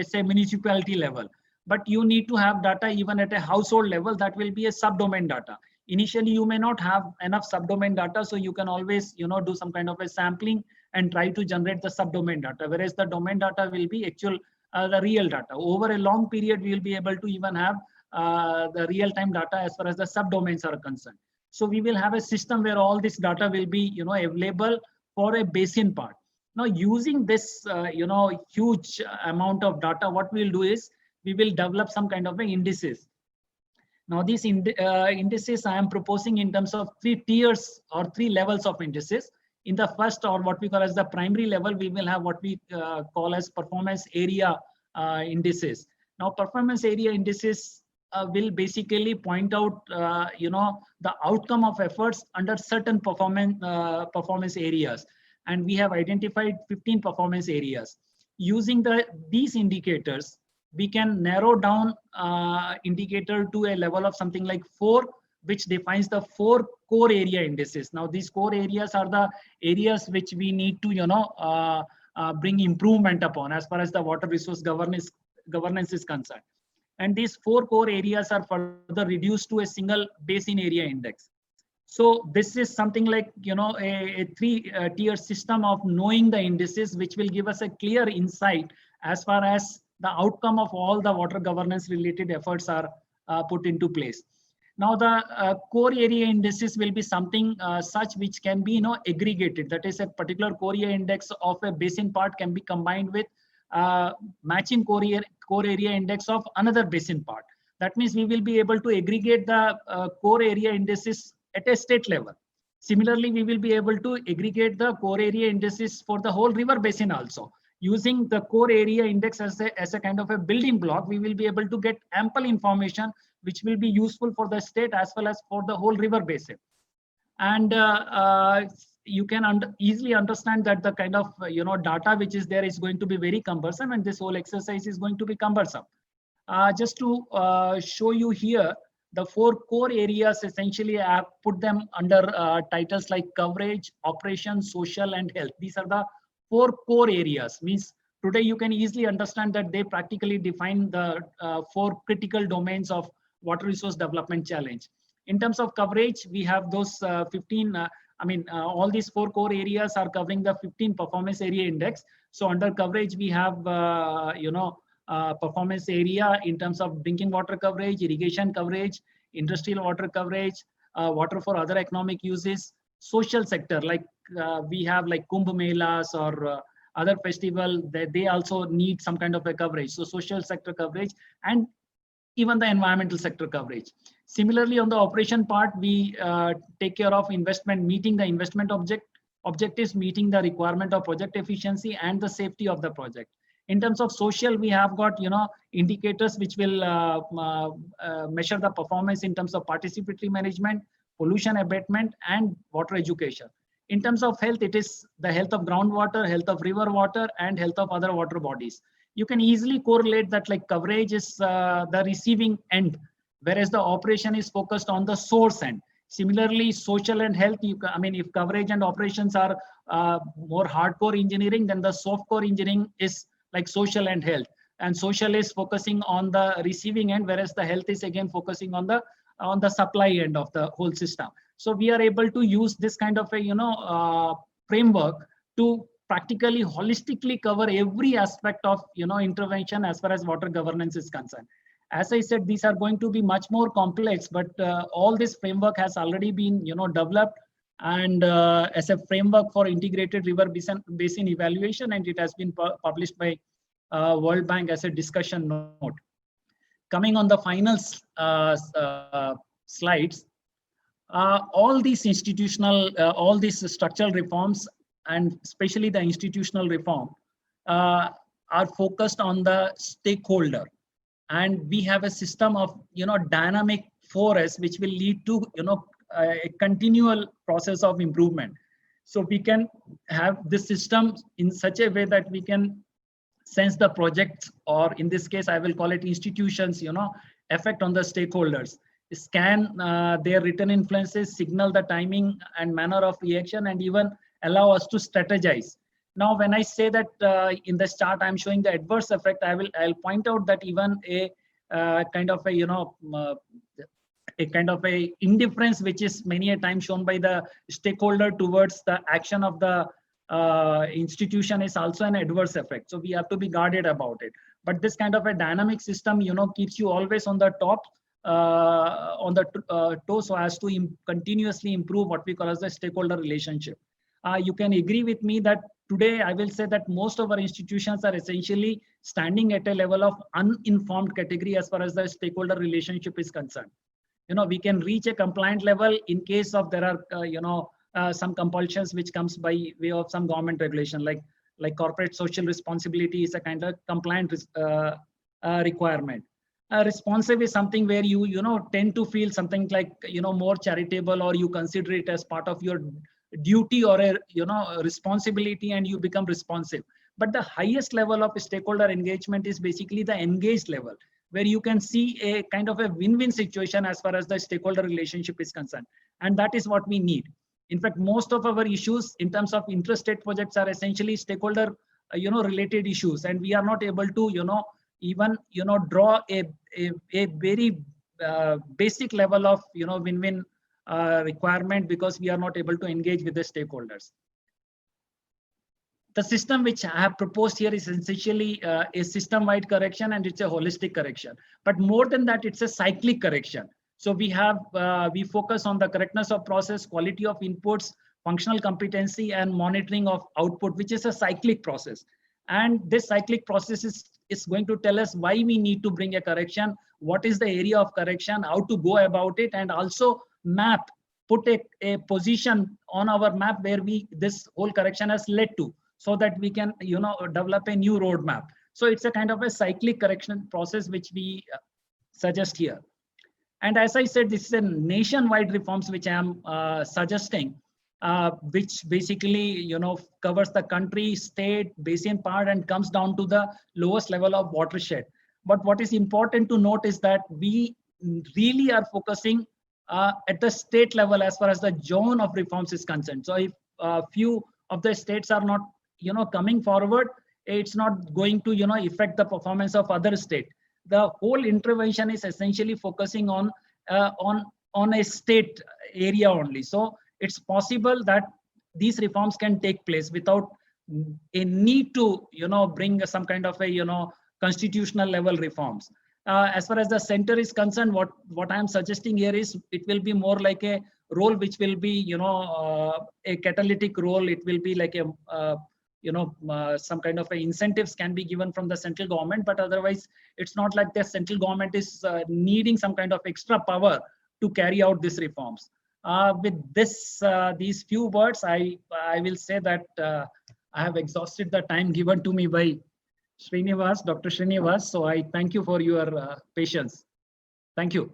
say municipality level, but you need to have data even at a household level. That will be a subdomain data. Initially you may not have enough subdomain data, so you can always do some kind of a sampling and try to generate the subdomain data, whereas the domain data will be actual the real data. Over a long period we will be able to even have the real-time data as far as the subdomains are concerned. So we will have a system where all this data will be available for a basin part. Now using this huge amount of data, what we'll do is we will develop some kind of indices. Now these indices I am proposing in terms of 3 tiers or 3 levels of indices. In the first, or what we call as the primary level, we will have what we call as performance area indices. Now performance area indices will basically point out the outcome of efforts under certain performance areas, and we have identified 15 performance areas. using these indicators, we can narrow down indicator to a level of something like 4, which defines the 4 core area indices. Now, these core areas are the areas which we need to, bring improvement upon as far as the water resource governance is concerned. And these 4 core areas are further reduced to a single basin area index. So this is something like, a 3-tier system of knowing the indices, which will give us a clear insight as far as the outcome of all the water governance related efforts are put into place. Now, the core area indices will be something such which can be, aggregated. That is, a particular core area index of a basin part can be combined with matching core area index of another basin part. That means we will be able to aggregate the core area indices at a state level. Similarly, we will be able to aggregate the core area indices for the whole river basin also. Using the core area index as a kind of a building block, we will be able to get ample information which will be useful for the state as well as for the whole river basin. And you can easily understand that the kind of data which is there is going to be very cumbersome, and this whole exercise is going to be cumbersome. Just to show you here, the 4 core areas, essentially I have put them under titles like coverage, operation, social, and health. These are the 4 core areas. Means today you can easily understand that they practically define the 4 critical domains of water resource development challenge. In terms of coverage, we have those 15, all these 4 core areas are covering the 15 performance area index. So under coverage, we have, performance area in terms of drinking water coverage, irrigation coverage, industrial water coverage, water for other economic uses, social sector, like we have like Kumbh Melas or other festival, that they also need some kind of a coverage. So social sector coverage, and even the environmental sector coverage. Similarly, on the operation part, we take care of investment, meeting the investment objectives, meeting the requirement of project efficiency and the safety of the project. In terms of social, we have got indicators which will measure the performance in terms of participatory management, pollution abatement, and water education. In terms of health, it is the health of groundwater, health of river water, and health of other water bodies. You can easily correlate that, like coverage is the receiving end, whereas the operation is focused on the source end. Similarly, social and health, if coverage and operations are more hardcore engineering, then the softcore engineering is like social and health. And social is focusing on the receiving end, whereas the health is again focusing on the supply end of the whole system. So we are able to use this kind of a framework to practically holistically cover every aspect of intervention as far as water governance is concerned. As I said, these are going to be much more complex, but all this framework has already been developed and as a framework for integrated river basin evaluation, and it has been published by World Bank as a discussion note. Coming on the final slides, all these all these structural reforms, and especially the institutional reform, are focused on the stakeholder. And we have a system of dynamic 4S, which will lead to a continual process of improvement. So we can have this system in such a way that we can sense the projects, or in this case I will call it institutions, effect on the stakeholders, scan their written influences, signal the timing and manner of reaction, and even allow us to strategize. Now, when I say that in this chart I'm showing the adverse effect, I'll point out that even a kind of a indifference, which is many a time shown by the stakeholder towards the action of the institution, is also an adverse effect. So we have to be guarded about it. But this kind of a dynamic system, keeps you always on the top, on the toe, so as to continuously improve what we call as the stakeholder relationship. You can agree with me that today I will say that most of our institutions are essentially standing at a level of uninformed category as far as the stakeholder relationship is concerned. We can reach a compliant level in case of there are some compulsions which comes by way of some government regulation, like corporate social responsibility is a kind of compliant requirement. Responsive is something where you tend to feel something like more charitable, or you consider it as part of your duty or a responsibility, and you become responsive. But the highest level of stakeholder engagement is basically the engaged level, where you can see a kind of a win-win situation as far as the stakeholder relationship is concerned. And that is what we need. In fact, most of our issues in terms of interstate projects are essentially stakeholder related issues, and we are not able to even draw a very basic level of win-win requirement, because we are not able to engage with the stakeholders. The system which I have proposed here is essentially a system-wide correction, and it's a holistic correction. But more than that, it's a cyclic correction. So we focus on the correctness of process, quality of inputs, functional competency, and monitoring of output, which is a cyclic process. And this cyclic process is going to tell us why we need to bring a correction, what is the area of correction, how to go about it, and also put a position on our map where this whole correction has led to, so that we can develop a new roadmap. So it's a kind of a cyclic correction process which we suggest here. And as I said, this is a nationwide reforms which I am suggesting, which basically covers the country, state, basin part, and comes down to the lowest level of watershed. But what is important to note is that we really are focusing at the state level as far as the zone of reforms is concerned. So if few of the states are not coming forward, it's not going to affect the performance of other state. The whole intervention is essentially focusing on a state area only. So it's possible that these reforms can take place without a need to bring some kind of a constitutional level reforms. As far as the center is concerned, what I am suggesting here is it will be more like a role which will be a catalytic role. It will be like a some kind of incentives can be given from the central government, but otherwise it's not like the central government is needing some kind of extra power to carry out these reforms. With these few words, I will say that I have exhausted the time given to me by Srinivas, Dr. Srinivas. So I thank you for your patience. Thank you.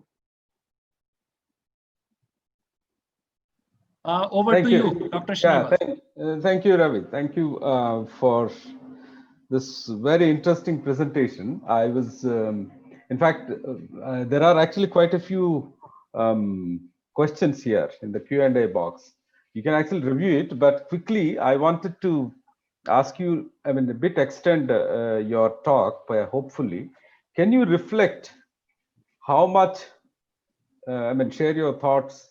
Over to you, Dr. Srinivas. Thank you, Ravi. Thank you for this very interesting presentation. I was, in fact, there are actually quite a few questions here in the Q&A box. You can actually review it, but quickly, I wanted to ask you, a bit extend your talk, hopefully. Can you reflect how much, share your thoughts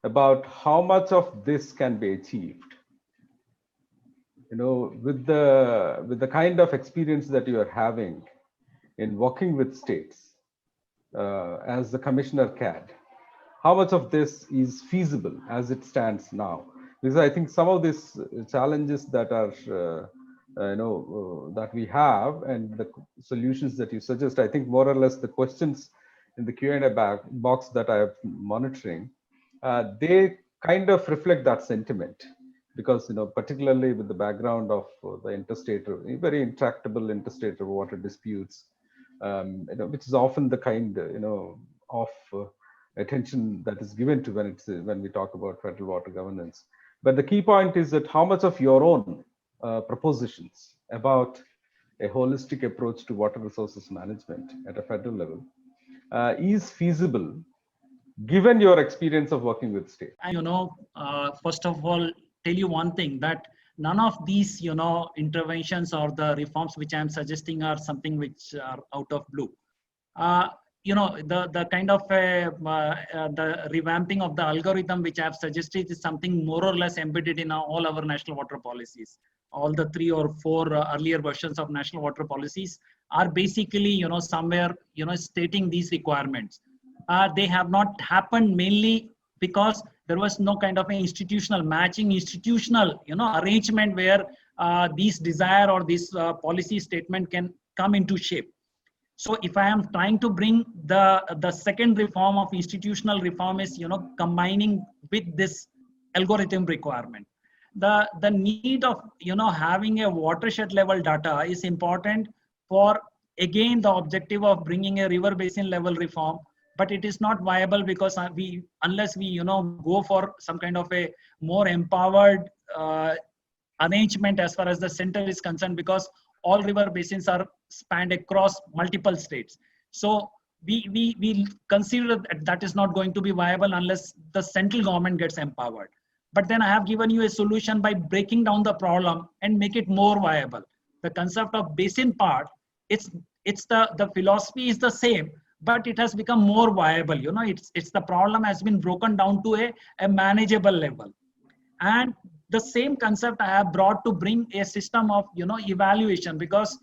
about how much of this can be achieved, with the kind of experience that you are having in working with states as the Commissioner CAD. How much of this is feasible as it stands now? Because I think some of these challenges that are, that we have and the solutions that you suggest, I think more or less the questions in the Q&A box that I am monitoring, they kind of reflect that sentiment, because particularly with the background of the interstate, very intractable interstate water disputes, which is often the kind of attention that is given to when we talk about federal water governance. But the key point is that how much of your own propositions about a holistic approach to water resources management at a federal level is feasible, given your experience of working with states? First of all, tell you one thing, that none of these, interventions or the reforms which I am suggesting are something which are out of blue. The kind of the revamping of the algorithm which I have suggested is something more or less embedded in all our national water policies. All the 3 or 4 earlier versions of national water policies are basically, somewhere, stating these requirements. They have not happened mainly because there was no kind of an institutional matching, arrangement where these desire or this policy statement can come into shape. So if I am trying to bring the second reform of institutional reform is, combining with this algorithm requirement. The need of, having a watershed level data is important for, again, the objective of bringing a river basin level reform. But it is not viable because unless we, go for some kind of a more empowered arrangement as far as the center is concerned, because all river basins are spanned across multiple states. So we consider that is not going to be viable unless the central government gets empowered. But then I have given you a solution by breaking down the problem and make it more viable. The concept of basin part, it's the philosophy is the same, but it has become more viable. You know, it's the problem has been broken down to a manageable level. And the same concept I have brought to bring a system of, you know, evaluation, because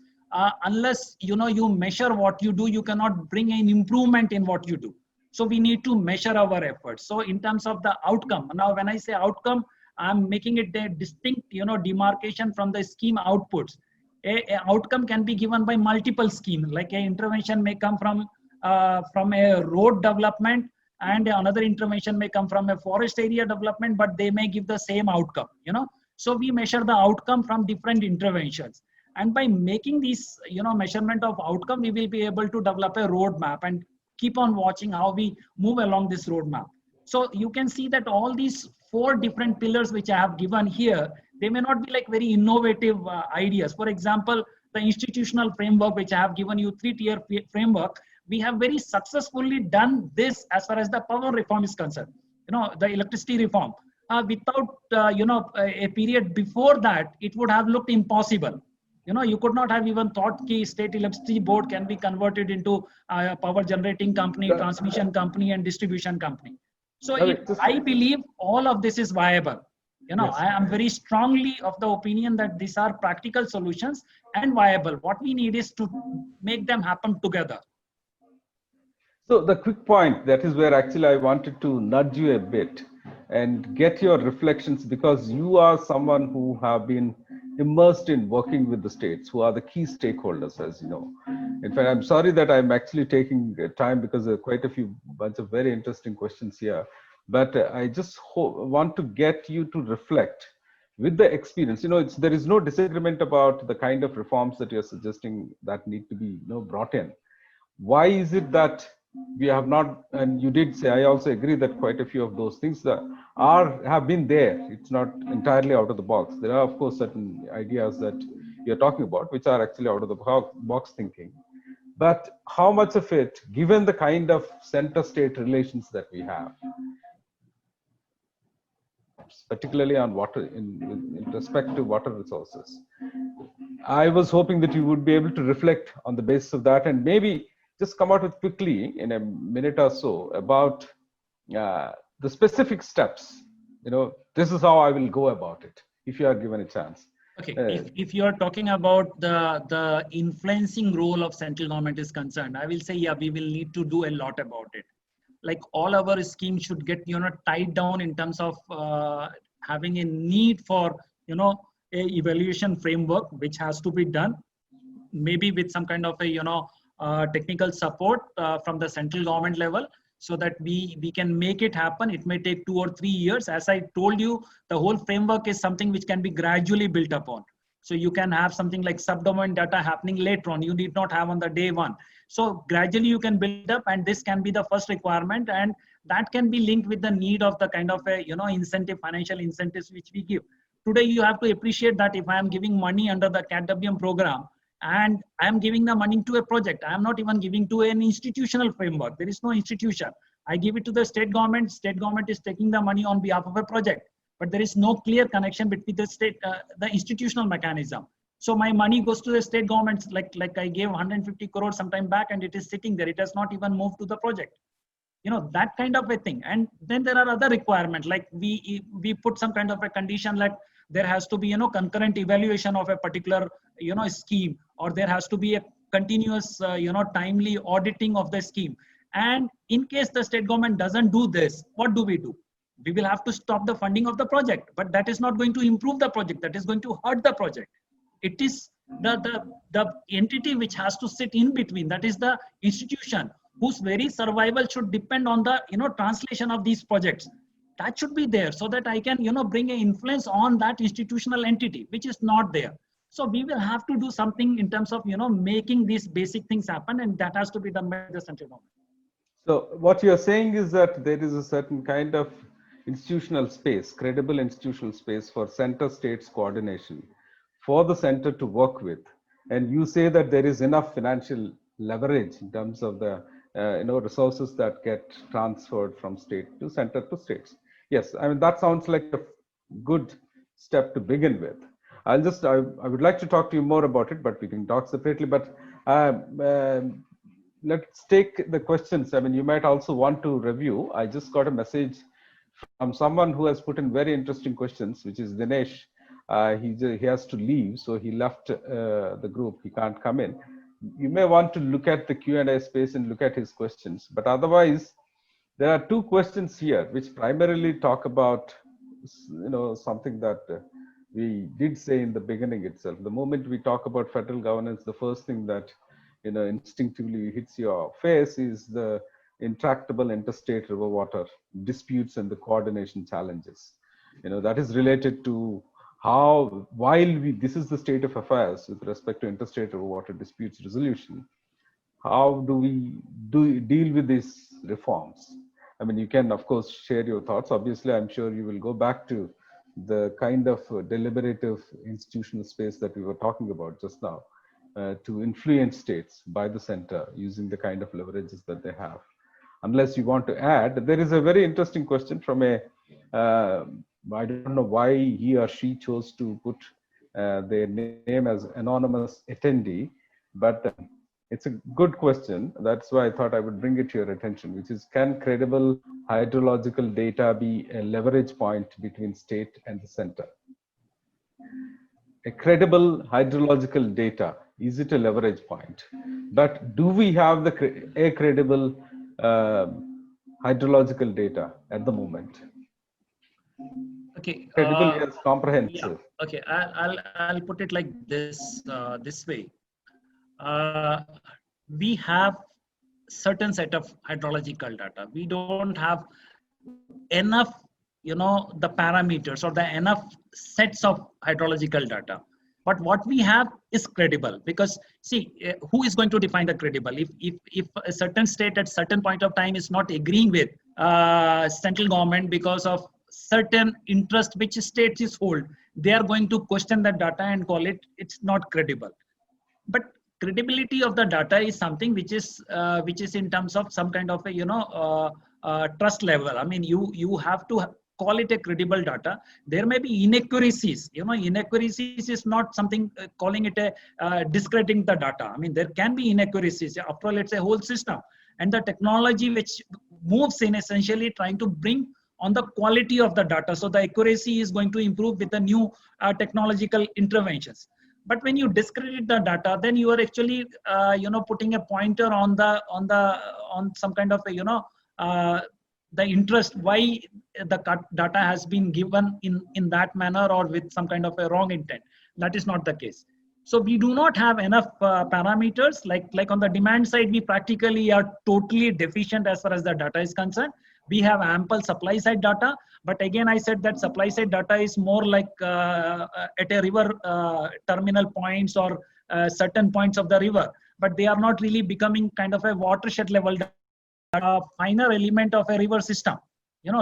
unless, you know, you measure what you do, you cannot bring an improvement in what you do. So we need to measure our efforts. So in terms of the outcome, now when I say outcome, I'm making it a distinct, you know, demarcation from the scheme outputs. A outcome can be given by multiple schemes, like an intervention may come from a road development, and another intervention may come from a forest area development, but they may give the same outcome, you know. So we measure the outcome from different interventions. And by making these, you know, measurement of outcome, we will be able to develop a roadmap and keep on watching how we move along this roadmap. So you can see that all these 4 different pillars which I have given here, they may not be like very innovative ideas. For example, the institutional framework which I have given you, 3-tier framework, we have very successfully done this as far as the power reform is concerned. You know, the electricity reform. Without you know, a period before that, it would have looked impossible. You know, you could not have even thought that state electricity board can be converted into a power generating company, transmission company, and distribution company. So I believe all of this is viable. You know, yes. I am very strongly of the opinion that these are practical solutions and viable. What we need is to make them happen together. So the quick point, that is where actually I wanted to nudge you a bit and get your reflections, because you are someone who have been immersed in working with the states, who are the key stakeholders, as you know. In fact, I'm sorry that I'm actually taking time, because there are quite a bunch of very interesting questions here. But I just want to get you to reflect with the experience. You know, there is no disagreement about the kind of reforms that you're suggesting that need to be, you know, brought in. Why is it that we have not? And you did say, I also agree that quite a few of those things that have been there. It's not entirely out of the box. There are, of course, certain ideas that you're talking about which are actually out of the box thinking. But how much of it, given the kind of center-state relations that we have, particularly on water, in respect to water resources, I was hoping that you would be able to reflect on the basis of that, and maybe just come out with quickly in a minute or so about the specific steps. You know, this is how I will go about it, if you are given a chance. Okay, if you are talking about the influencing role of central government is concerned, I will say, yeah, we will need to do a lot about it. Like all our schemes should get, you know, tied down in terms of having a need for, you know, a evaluation framework, which has to be done, maybe with some kind of a, you know, technical support from the central government level, so that we can make it happen. It may take 2 or 3 years. As I told you, the whole framework is something which can be gradually built upon. So you can have something like subdomain data happening later on. You need not have on the day one. So gradually you can build up, and this can be the first requirement, and that can be linked with the need of the kind of a, you know, incentive, financial incentives which we give. Today you have to appreciate that if I am giving money under the CATWM program, and I am giving the money to a project, I am not even giving to an institutional framework. There is no institution. I give it to the state government. State government is taking the money on behalf of a project, but there is no clear connection between the state, the institutional mechanism. So my money goes to the state governments, like I gave 150 crores sometime back, and it is sitting there. It has not even moved to the project. You know, that kind of a thing. And then there are other requirements, like we put some kind of a condition, like there has to be, you know, concurrent evaluation of a particular, you know, scheme, or there has to be a continuous, you know, timely auditing of the scheme. And in case the state government doesn't do this, what do? We will have to stop the funding of the project, but that is not going to improve the project. That is going to hurt the project. It is the entity which has to sit in between. That is the institution whose very survival should depend on the, you know, translation of these projects. That should be there, so that I can, you know, bring an influence on that institutional entity, which is not there. So we will have to do something in terms of, you know, making these basic things happen, and that has to be done by the central government. So what you're saying is that there is a certain kind of, institutional space, credible institutional space for center states coordination for the center to work with. And you say that there is enough financial leverage in terms of the resources that get transferred from state to center to states. Yes, I mean, that sounds like a good step to begin with. I would like to talk to you more about it, but we can talk separately. But let's take the questions. I mean, you might also want to review. I just got a message from someone who has put in very interesting questions, which is Dinesh. He has to leave, so he left the group. He can't come in. You may want to look at the Q&A space and look at his questions. But otherwise, there are two questions here, which primarily talk about, something that we did say in the beginning itself. The moment we talk about federal governance, the first thing that instinctively hits your face is the intractable interstate river water disputes and the coordination challenges. That is related to how, this is the state of affairs with respect to interstate river water disputes resolution. How do we deal with these reforms? I mean, you can, of course, share your thoughts. Obviously, I'm sure you will go back to the kind of deliberative institutional space that we were talking about just now to influence states by the center using the kind of leverages that they have. Unless you want to add, there is a very interesting question from I don't know why he or she chose to put their name as anonymous attendee, but it's a good question. That's why I thought I would bring it to your attention, which is, can credible hydrological data be a leverage point between state and the center? A credible hydrological data, is it a leverage point? But do we have a credible hydrological data at the moment? Okay. Credible is comprehensive. Yeah. Okay. I'll put it like this this way. We have certain set of hydrological data. We don't have enough, the parameters or the enough sets of hydrological data. But what we have is credible, because see, who is going to define the credible? If a certain state at certain point of time is not agreeing with central government because of certain interest which state is hold, they are going to question that data and call it's not credible. But credibility of the data is something which is in terms of some kind of a trust level. I mean, you have to call it a credible data. There may be inaccuracies. Inaccuracies is not something calling it a discrediting the data. I mean, there can be inaccuracies. After all, it's a whole system, and the technology which moves in essentially trying to bring on the quality of the data. So the accuracy is going to improve with the new technological interventions. But when you discredit the data, then you are actually, putting a pointer on some kind of the interest why the data has been given in that manner or with some kind of a wrong intent. That is not the case. So we do not have enough parameters. Like on the demand side, we practically are totally deficient as far as the data is concerned. We have ample supply side data, but again, I said that supply side data is more like at a river terminal points or certain points of the river, but they are not really becoming kind of a watershed level data, a finer element of a river system.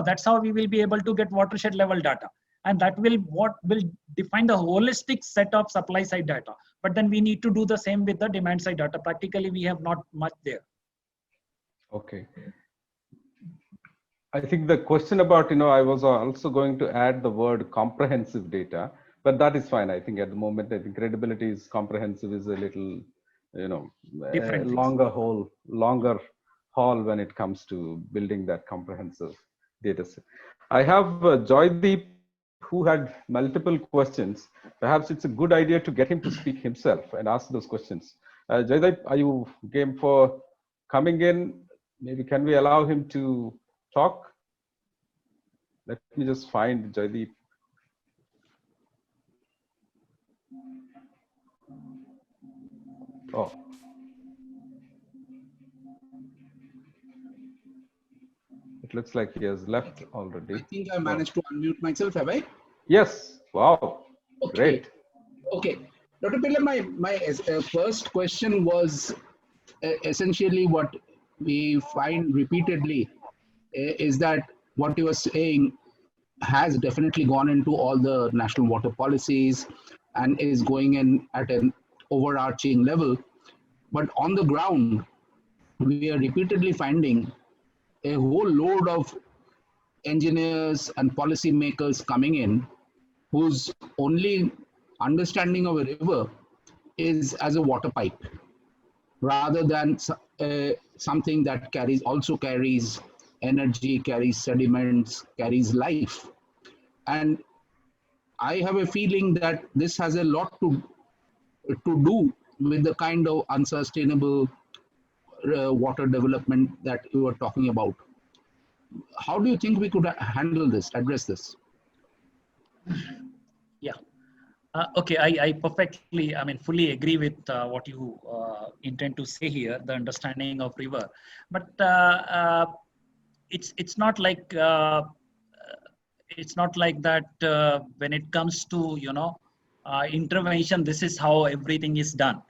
That's how we will be able to get watershed level data, and that will define the holistic set of supply side data. But then we need to do the same with the demand side data. Practically, we have not much there. Okay. I think the question about, I was also going to add the word comprehensive data, but that is fine. I think at the moment, I think credibility is comprehensive is a little, Different longer haul when it comes to building that comprehensive data set. I have Joydeep, who had multiple questions. Perhaps it's a good idea to get him to speak himself and ask those questions. Joydeep, are you game for coming in? Maybe can we allow him to talk? Let me just find Joydeep. Oh. It looks like he has left already. I think I managed to unmute myself, have I? Yes. Wow. Okay. Great. Okay. Dr. Pillai, my first question was essentially what we find repeatedly is that what you were saying has definitely gone into all the national water policies and is going in at an overarching level. But on the ground, we are repeatedly finding a whole load of engineers and policymakers coming in whose only understanding of a river is as a water pipe rather than something that also carries energy, carries sediments, carries life. And I have a feeling that this has a lot to do with the kind of unsustainable water development that you were talking about. How do you think we could handle this, address this? Yeah. Okay, I perfectly, I mean, fully agree with what you intend to say here, the understanding of river. But it's not like that when it comes to intervention. This is how everything is done.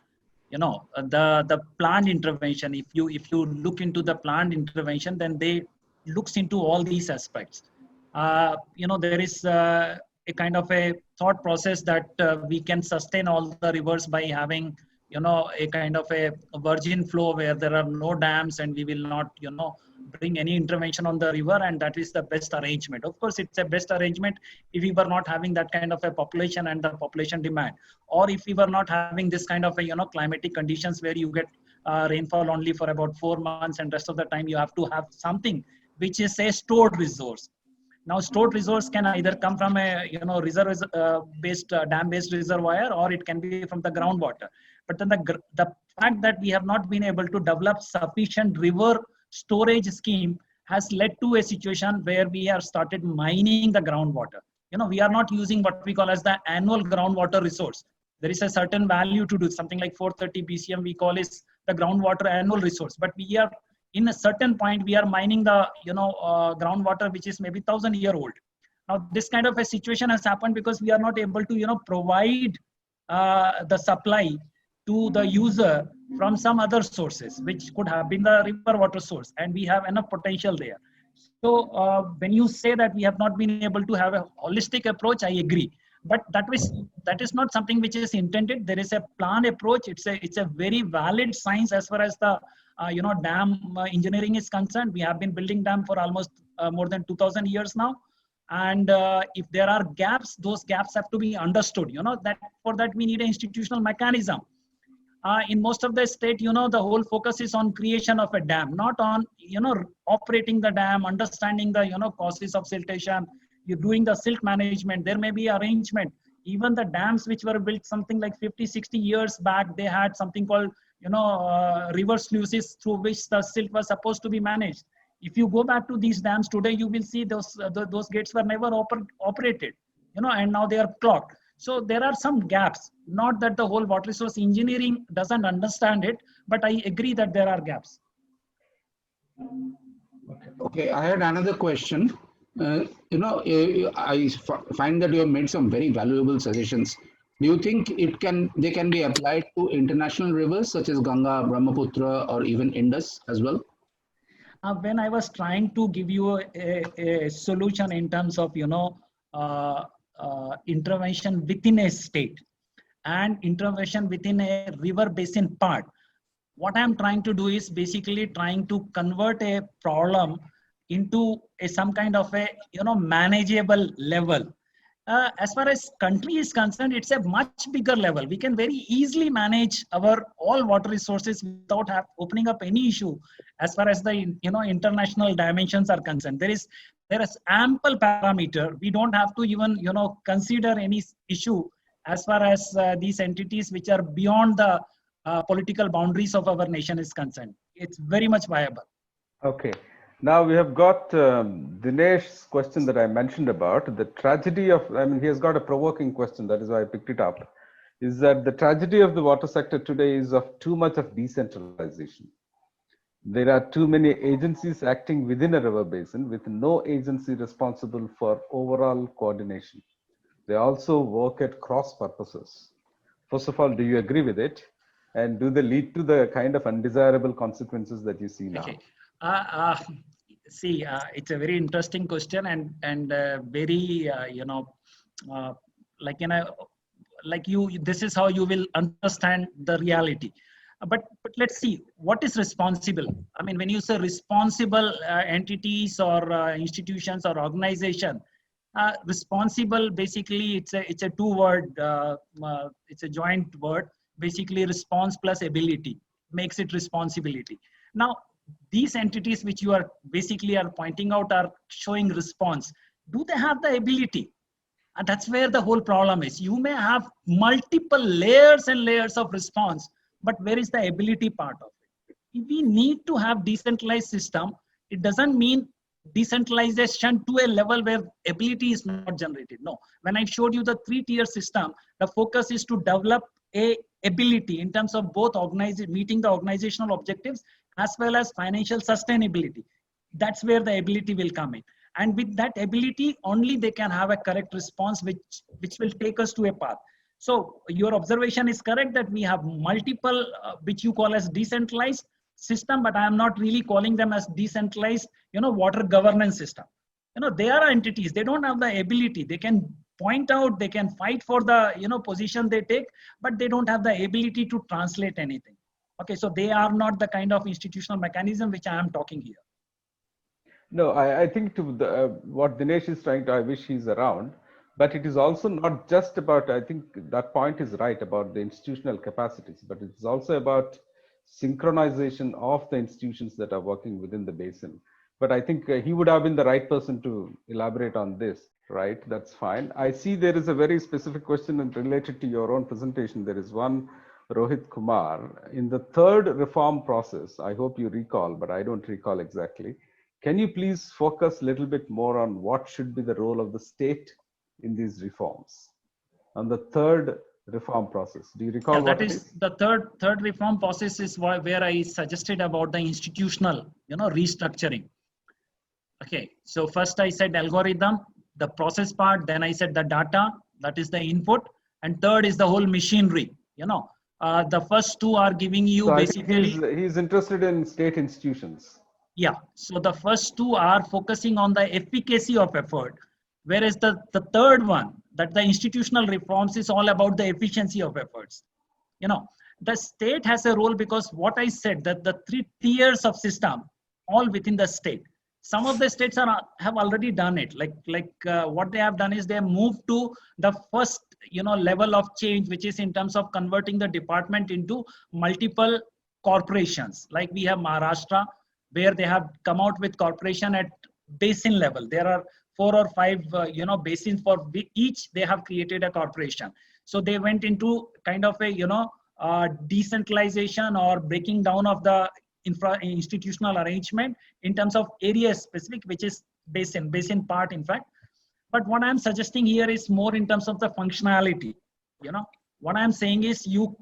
The planned intervention. If you look into the planned intervention, then they looks into all these aspects. There is a kind of a thought process that we can sustain all the rivers by having a kind of a virgin flow where there are no dams, and we will not bring any intervention on the river, and that is the best arrangement. Of course, it's a best arrangement if we were not having that kind of a population and the population demand, or if we were not having this kind of a climatic conditions where you get rainfall only for about 4 months, and rest of the time you have to have something which is a stored resource. Now, stored resource can either come from a reserve based dam based reservoir, or it can be from the groundwater. But then the fact that we have not been able to develop sufficient river storage scheme has led to a situation where we have started mining the groundwater. We are not using what we call as the annual groundwater resource. There is a certain value to do something like 430 BCM. We call is the groundwater annual resource, but we are in a certain point we are mining the groundwater which is maybe 1,000-year-old. Now this kind of a situation has happened because we are not able to provide the supply to the user from some other sources, which could have been the river water source, and we have enough potential there. So when you say that we have not been able to have a holistic approach, I agree, but that is not something which is intended. There is a planned approach. It's a very valid science as far as the dam engineering is concerned. We have been building dam for almost more than 2,000 years now, and if there are gaps, those gaps have to be understood. That for that we need an institutional mechanism. In most of the state, the whole focus is on creation of a dam, not on operating the dam, understanding the causes of siltation. You're doing the silt management. There may be arrangement. Even the dams which were built something like 50-60 years back, they had something called river sluices through which the silt was supposed to be managed. If you go back to these dams today, you will see those gates were never operated, and now they are clogged. So there are some gaps. Not that the whole water resource engineering doesn't understand it, but I agree that there are gaps. Okay, I had another question. I find that you have made some very valuable suggestions. Do you think they can be applied to international rivers such as Ganga, Brahmaputra, or even Indus as well? When I was trying to give you a solution in terms of intervention within a state and intervention within a river basin part, what I'm trying to do is basically trying to convert a problem into some kind of a manageable level. As far as country is concerned, it's a much bigger level. We can very easily manage our all water resources without opening up any issue as far as the international dimensions are concerned. There is ample parameter. We don't have to even consider any issue as far as these entities which are beyond the political boundaries of our nation is concerned. It's very much viable. Okay. Now we have got Dinesh's question that I mentioned about the tragedy of, he has got a provoking question, that is why I picked it up, is that the tragedy of the water sector today is of too much of decentralization. There are too many agencies acting within a river basin with no agency responsible for overall coordination. They also work at cross purposes. First of all, do you agree with it? And do they lead to the kind of undesirable consequences that you see now? Okay. See, it's a very interesting question and very like like this is how you will understand the reality. But let's see what is responsible. I mean, when you say responsible entities or institutions or organization, responsible basically it's a two-word, it's a joint word. Basically, response plus ability makes it responsibility. Now, these entities which you are basically are pointing out are showing response. Do they have the ability? And that's where the whole problem is. You may have multiple layers and layers of response, but where is the ability part of it? If we need to have decentralized system, it doesn't mean decentralization to a level where ability is not generated. No, when I showed you the 3-tier system, the focus is to develop a ability in terms of both meeting the organizational objectives as well as financial sustainability. That's where the ability will come in. And with that ability, only they can have a correct response, which will take us to a path. So your observation is correct that we have multiple, which you call as decentralized system, but I am not really calling them as decentralized, water governance system. They are entities. They don't have the ability. They can point out, they can fight for the, position they take, but they don't have the ability to translate anything. Okay, so they are not the kind of institutional mechanism which I am talking here. No, I think to what Dinesh is trying to, I wish he's around, but it is also not just about, I think that point is right about the institutional capacities, but it's also about synchronization of the institutions that are working within the basin. But I think he would have been the right person to elaborate on this, right? That's fine. I see there is a very specific question related to your own presentation. There is one, Rohit Kumar. In the third reform process, I hope you recall, but I don't recall exactly. Can you please focus a little bit more on what should be the role of the state in these reforms? On the third reform process, do you recall? Yeah, that is the third reform process is where I suggested about the institutional, restructuring. Okay, so first I said algorithm, the process part, then I said the data, that is the input, and third is the whole machinery. The first two are giving you so basically. He's interested in state institutions. Yeah, so the first two are focusing on the efficacy of effort, whereas the third one, that the institutional reforms, is all about the efficiency of efforts. The state has a role because what I said, that the 3 tiers of system, all within the state. Some of the states have already done it. Like what they have done is they have moved to the first level of change, which is in terms of converting the department into multiple corporations. Like we have Maharashtra, where they have come out with corporation at basin level. There are 4 or 5 basins, for each they have created a corporation. So they went into kind of a decentralization or breaking down of the institutional arrangement in terms of area specific, which is basin part, in fact. But what I'm suggesting here is more in terms of the functionality. What I'm saying is you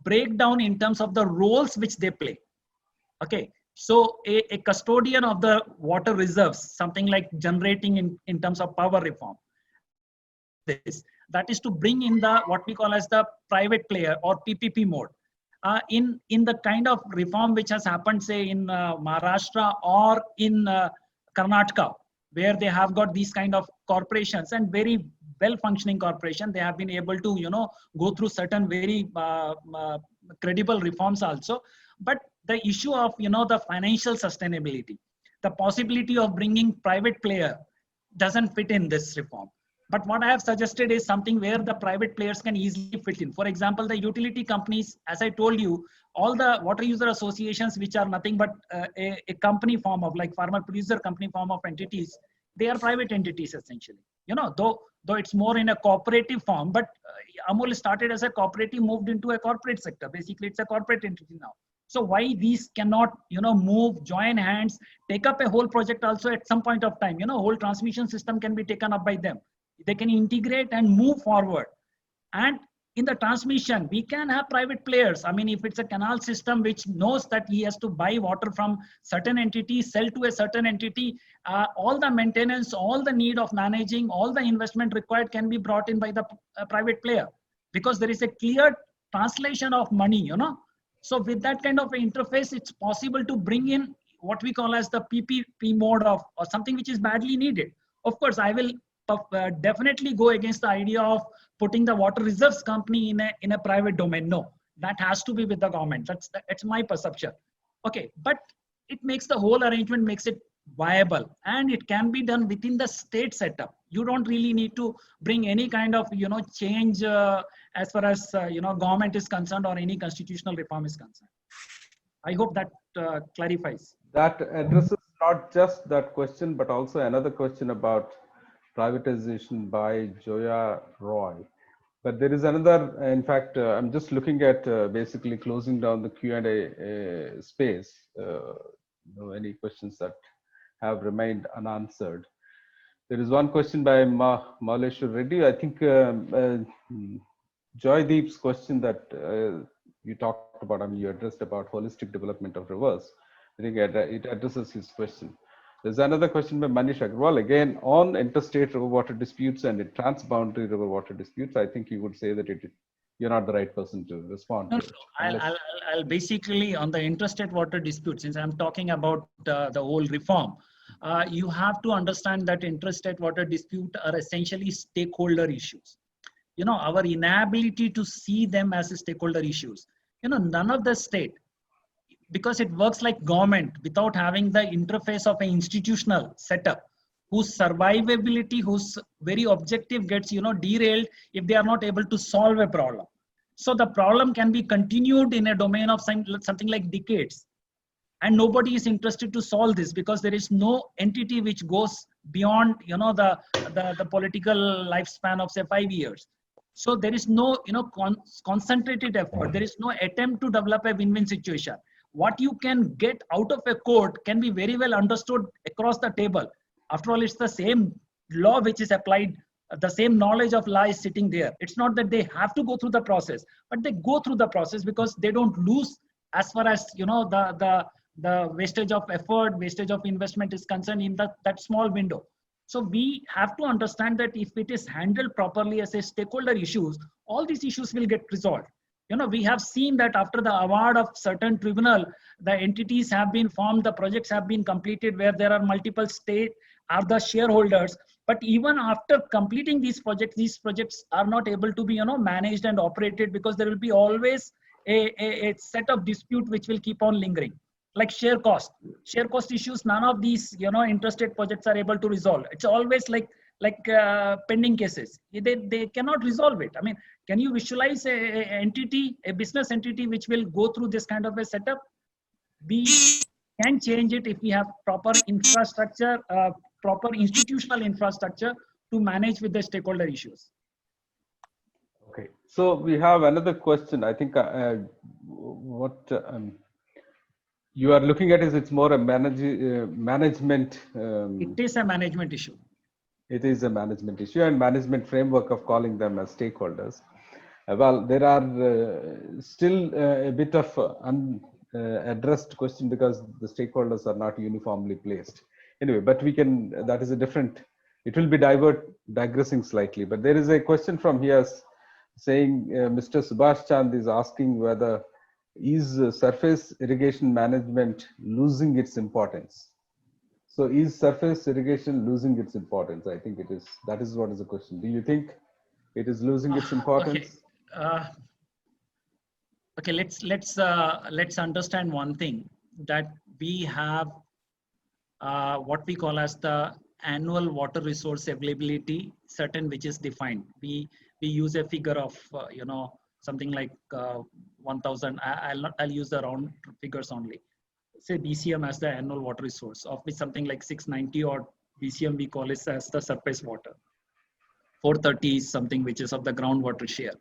break down in terms of the roles which they play. Okay, so a custodian of the water reserves, something like generating in terms of power reform, that is to bring in the what we call as the private player or PPP mode. In the kind of reform which has happened, say in Maharashtra or in Karnataka, where they have got these kind of corporations and very well functioning corporation, they have been able to go through certain very credible reforms also. But the issue of the financial sustainability, the possibility of bringing private player doesn't fit in this reform. But what I have suggested is something where the private players can easily fit in. For example, the utility companies, as I told you, all the water user associations, which are nothing but a company form of, like farmer producer company form of entities, they are private entities essentially. Though it's more in a cooperative form, but Amul started as a cooperative, moved into a corporate sector. Basically, it's a corporate entity now. So why these cannot, move, join hands, take up a whole project also at some point of time? Whole transmission system can be taken up by them. They can integrate and move forward. And in the transmission, we can have private players. I mean, if it's a canal system which knows that he has to buy water from certain entity, sell to a certain entity, all the maintenance, all the need of managing, all the investment required can be brought in by the private player, because there is a clear translation of money, So with that kind of interface, it's possible to bring in what we call as the PPP mode of or something which is badly needed. Of course, I will definitely go against the idea of putting the water reserves company in a private domain. No, that has to be with the government. That's my perception. Okay, but it makes the whole arrangement makes it viable, and it can be done within the state setup. You don't really need to bring any kind of change as far as government is concerned or any constitutional reform is concerned. I hope that clarifies. That addresses not just that question, but also another question about privatization by Joya Roy. But there is another, in fact, I'm just looking at basically closing down the Q&A space. Any questions that have remained unanswered. There is one question by Mauleshwar Reddy. I think Joydeep's question that you talked about, I mean, you addressed about holistic development of rivers. I think it addresses his question. There's another question by Manish Agrawal, again, on interstate river water disputes and transboundary river water disputes. I think you would say that you're not the right person to respond to it. I'll basically, on the interstate water dispute, since I'm talking about the whole reform, you have to understand that interstate water dispute are essentially stakeholder issues. Our inability to see them as stakeholder issues. None of the state, because it works like government without having the interface of an institutional setup, whose survivability, whose very objective gets derailed if they are not able to solve a problem. So the problem can be continued in a domain of something like decades, and nobody is interested to solve this because there is no entity which goes beyond the political lifespan of say 5 years. So there is no concentrated effort. There is no attempt to develop a win-win situation. What you can get out of a court can be very well understood across the table. After all, it's the same law which is applied, the same knowledge of law is sitting there. It's not that they have to go through the process, but they go through the process because they don't lose as far as the wastage of effort, wastage of investment is concerned in that small window. So we have to understand that if it is handled properly as a stakeholder issues, all these issues will get resolved. We have seen that after the award of certain tribunal, the entities have been formed, the projects have been completed where there are multiple state are the shareholders. But even after completing these projects are not able to be managed and operated because there will be always a set of dispute which will keep on lingering. Like share cost issues, none of these interstate projects are able to resolve. It's always like pending cases. They cannot resolve it. I mean, can you visualize a business entity which will go through this kind of a setup? We can change it if we have proper infrastructure, proper institutional infrastructure to manage with the stakeholder issues. Okay, so we have another question. I think what you are looking at is it's more a management. It is a management issue. It is a management issue and management framework of calling them as stakeholders. Well, there are still a bit of unaddressed question because the stakeholders are not uniformly placed. Anyway, but that is a different, it will be digressing slightly. But there is a question from here saying Mr. Subhash Chand is asking whether is surface irrigation management losing its importance? So is surface irrigation losing its importance? I think it is. That is what is the question. Do you think it is losing its importance? Okay. Let's understand one thing, that we have what we call as the annual water resource availability, certain which is defined. We use a figure of something like 1,000. I'll use the round figures only. Say BCM as the annual water resource, of which something like 690 or BCM we call it as the surface water. 430 is something which is of the groundwater share.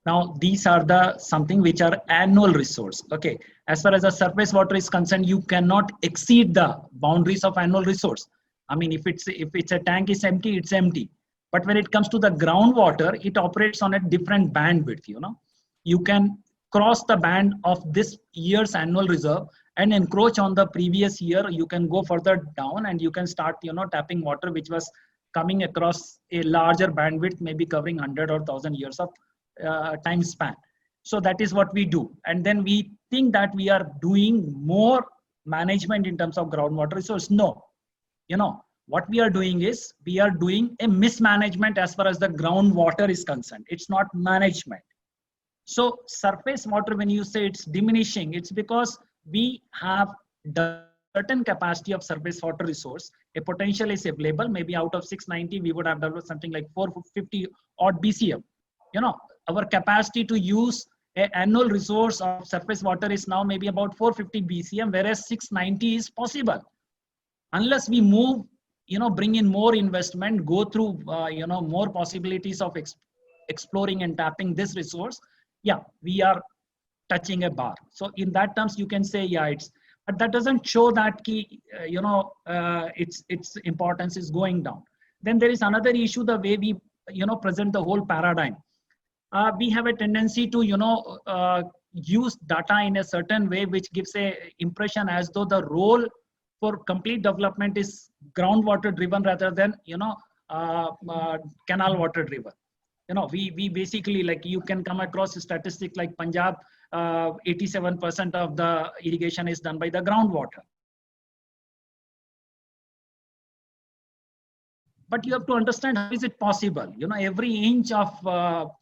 Now these are the something which are annual resource. Okay, as far as the surface water is concerned, you cannot exceed the boundaries of annual resource. I mean, if it's a tank is empty, it's empty. But when it comes to the groundwater, it operates on a different bandwidth. You can cross the band of this year's annual reserve and encroach on the previous year. You can go further down and you can start tapping water which was coming across a larger bandwidth, maybe covering 100 or 1,000 years of time span. So that is what we do. And then we think that we are doing more management in terms of groundwater resource. No, what we are doing is we are doing a mismanagement as far as the groundwater is concerned. It's not management. So surface water, when you say it's diminishing, it's because we have the certain capacity of surface water resource. A potential is available. Maybe out of 690, we would have developed something like 450 odd BCM. Our capacity to use an annual resource of surface water is now maybe about 450 BCM, whereas 690 is possible. Unless we move, bring in more investment, go through, more possibilities of exploring and tapping this resource, we are touching a bar. So in that terms, you can say, but that doesn't show that its importance is going down. Then there is another issue, the way we, present the whole paradigm. We have a tendency to, use data in a certain way, which gives a impression as though the role for complete development is groundwater driven rather than, canal water driven. We basically, like, you can come across a statistic like Punjab, 87% of the irrigation is done by the groundwater. But you have to understand, how is it possible? Every inch of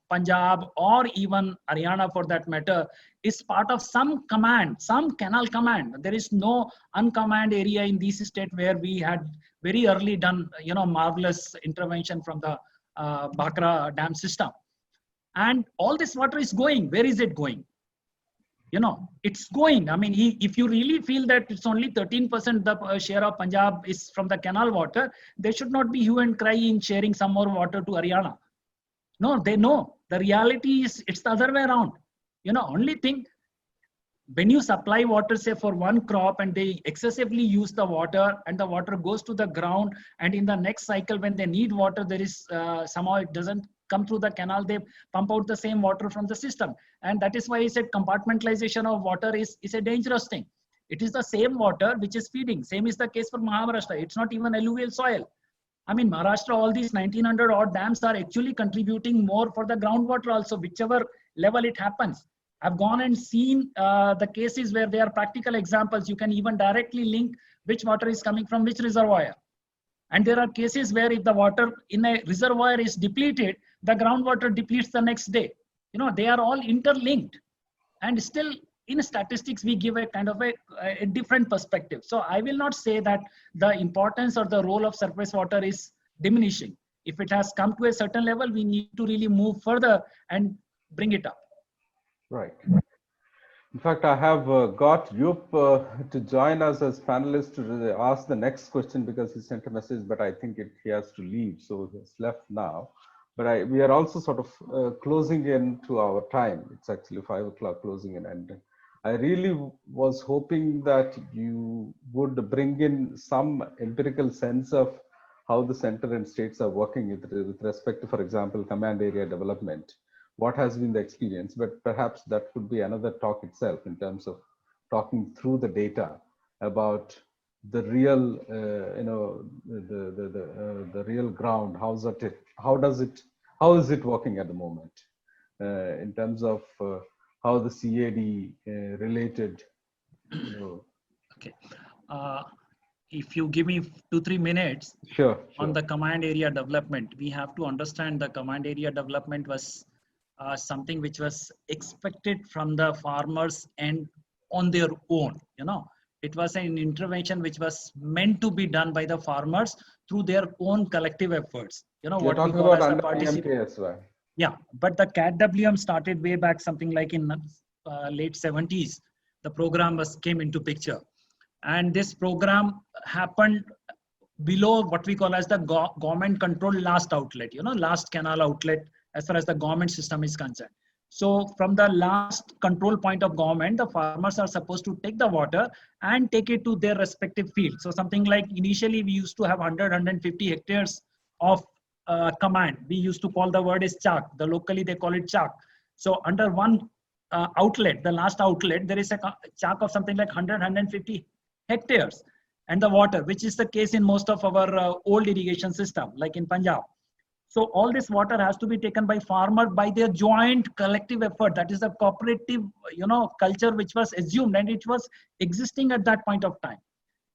Punjab or even Haryana for that matter is part of some command, some canal command. There is no uncommand area in this state where we had very early done, marvelous intervention from the Bhakra dam system. And all this water is going. Where is it going? It's going. I mean, if you really feel that it's only 13% the share of Punjab is from the canal water, there should not be hue and cry in sharing some more water to Haryana. No, they know. The reality is it's the other way around. Only thing, when you supply water, say for one crop, and they excessively use the water and the water goes to the ground, and in the next cycle when they need water, there is somehow it doesn't come through the canal, they pump out the same water from the system. And that is why I said compartmentalization of water is a dangerous thing. It is the same water which is feeding. Same is the case for Maharashtra. It's not even alluvial soil. I mean, Maharashtra, all these 1900 odd dams are actually contributing more for the groundwater also, whichever level it happens. I've gone and seen the cases where there are practical examples. You can even directly link which water is coming from which reservoir. And there are cases where if the water in a reservoir is depleted, the groundwater depletes the next day. They are all interlinked. And still in statistics, we give a kind of a different perspective. So I will not say that the importance or the role of surface water is diminishing. If it has come to a certain level, we need to really move further and bring it up. Right. In fact, I have got Yup to join us as panelist to ask the next question, because he sent a message, but I think he has to leave, so he's left now. But we are also sort of closing in to our time. It's actually 5 o'clock closing in, and I really was hoping that you would bring in some empirical sense of how the center and states are working with respect to, for example, command area development. What has been the experience? But perhaps that could be another talk itself in terms of talking through the data about the real, the real ground. How is it working at the moment in terms of how the CAD related? Okay. If you give me 2-3 minutes sure. On the command area development, we have to understand the command area development was something which was expected from the farmers and on their own. It was an intervention which was meant to be done by the farmers through their own collective efforts. You're what talking we call about under PMKSY. Yeah, but the CADWM started way back, something like in late 70s. The program came into picture, and this program happened below what we call as the government controlled last outlet. Last canal outlet as far as the government system is concerned. So from the last control point of government, the farmers are supposed to take the water and take it to their respective fields. So something like initially we used to have 100-150 hectares of command. We used to call the word as chak. Locally they call it chak. So under one outlet, the last outlet, there is a chak of something like 100-150 hectares. And the water, which is the case in most of our old irrigation system, like in Punjab. So all this water has to be taken by farmer by their joint collective effort. That is the cooperative, culture which was assumed and it was existing at that point of time.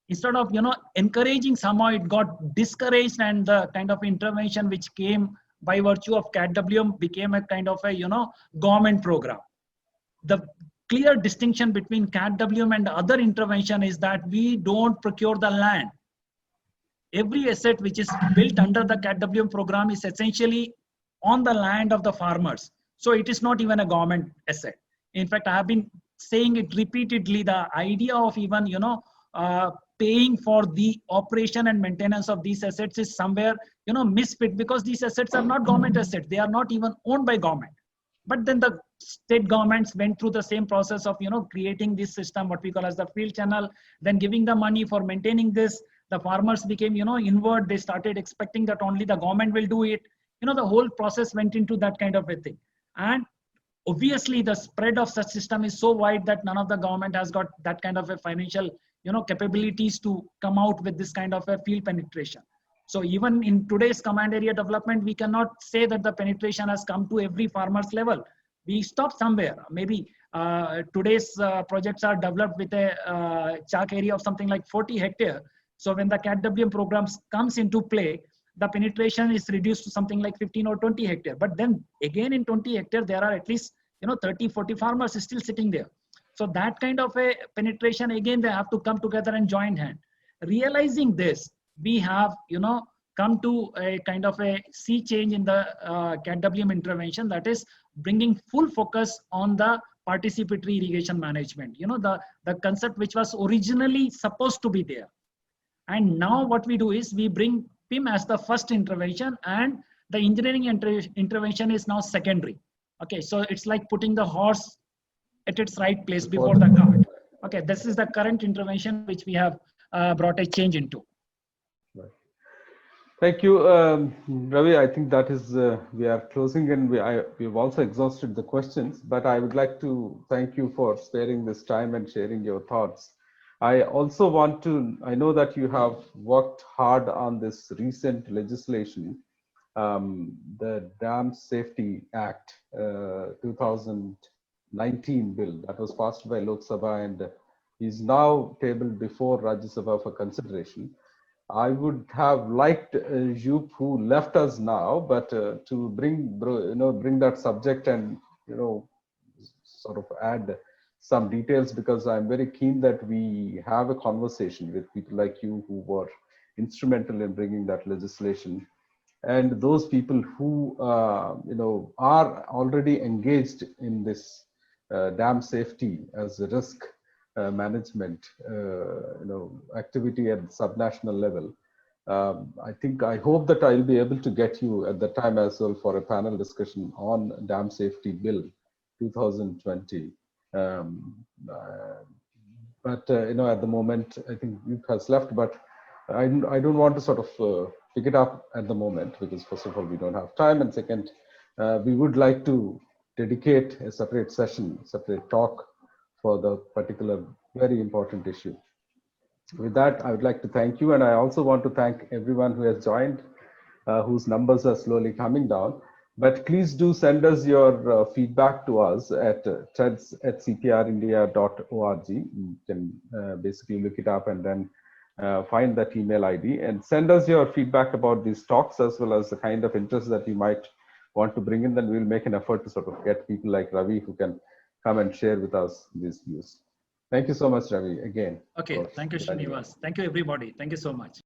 Instead of, encouraging, somehow it got discouraged, and the kind of intervention which came by virtue of CATWM became a kind of a, government program. The clear distinction between CATWM and other intervention is that we don't procure the land. Every asset which is built under the CATWM program is essentially on the land of the farmers. So it is not even a government asset. In fact, I have been saying it repeatedly, the idea of even, paying for the operation and maintenance of these assets is somewhere, misfit, because these assets are not government assets. They are not even owned by government. But then the state governments went through the same process of, creating this system, what we call as the field channel, then giving the money for maintaining this. The farmers became, inward. They started expecting that only the government will do it. The whole process went into that kind of a thing. And obviously the spread of such system is so wide that none of the government has got that kind of a financial, capabilities to come out with this kind of a field penetration. So even in today's command area development, we cannot say that the penetration has come to every farmer's level. We stop somewhere. Maybe today's projects are developed with a chalk area of something like 40 hectares. So when the CATWM programs comes into play, the penetration is reduced to something like 15 or 20 hectares. But then again in 20 hectares, there are at least 30, 40 farmers still sitting there. So that kind of a penetration, again, they have to come together and join hand. Realizing this, we have come to a kind of a sea change in the CATWM intervention, that is bringing full focus on the participatory irrigation management. The concept which was originally supposed to be there. And now what we do is we bring PIM as the first intervention, and the engineering intervention is now secondary. Okay, so it's like putting the horse at its right place before the cart. Okay, this is the current intervention which we have brought a change into. Right. Thank you, Ravi. I think that is, we are closing, and we've also exhausted the questions, but I would like to thank you for sparing this time and sharing your thoughts. I also want to, I know that you have worked hard on this recent legislation, the Dam Safety Act 2019 bill that was passed by Lok Sabha and is now tabled before Rajya Sabha for consideration. I would have liked Joop, who left us now, but to bring that subject and sort of add some details, because I'm very keen that we have a conversation with people like you who were instrumental in bringing that legislation, and those people who are already engaged in this dam safety as a risk management activity at subnational level. I hope that I'll be able to get you at the time as well for a panel discussion on Dam Safety Bill 2020. But at the moment, I think Luke has left, but I don't want to sort of pick it up at the moment, because first of all, we don't have time, and second, we would like to dedicate a separate session, separate talk for the particular very important issue. With that, I would like to thank you, and I also want to thank everyone who has joined, whose numbers are slowly coming down. But please do send us your feedback to us at teds@cprindia.org. You can basically look it up and then find that email ID and send us your feedback about these talks, as well as the kind of interest that you might want to bring in. Then we'll make an effort to sort of get people like Ravi who can come and share with us these views. Thank you so much, Ravi, again. Okay, thank you, Srinivas. Thank you, everybody. Thank you so much.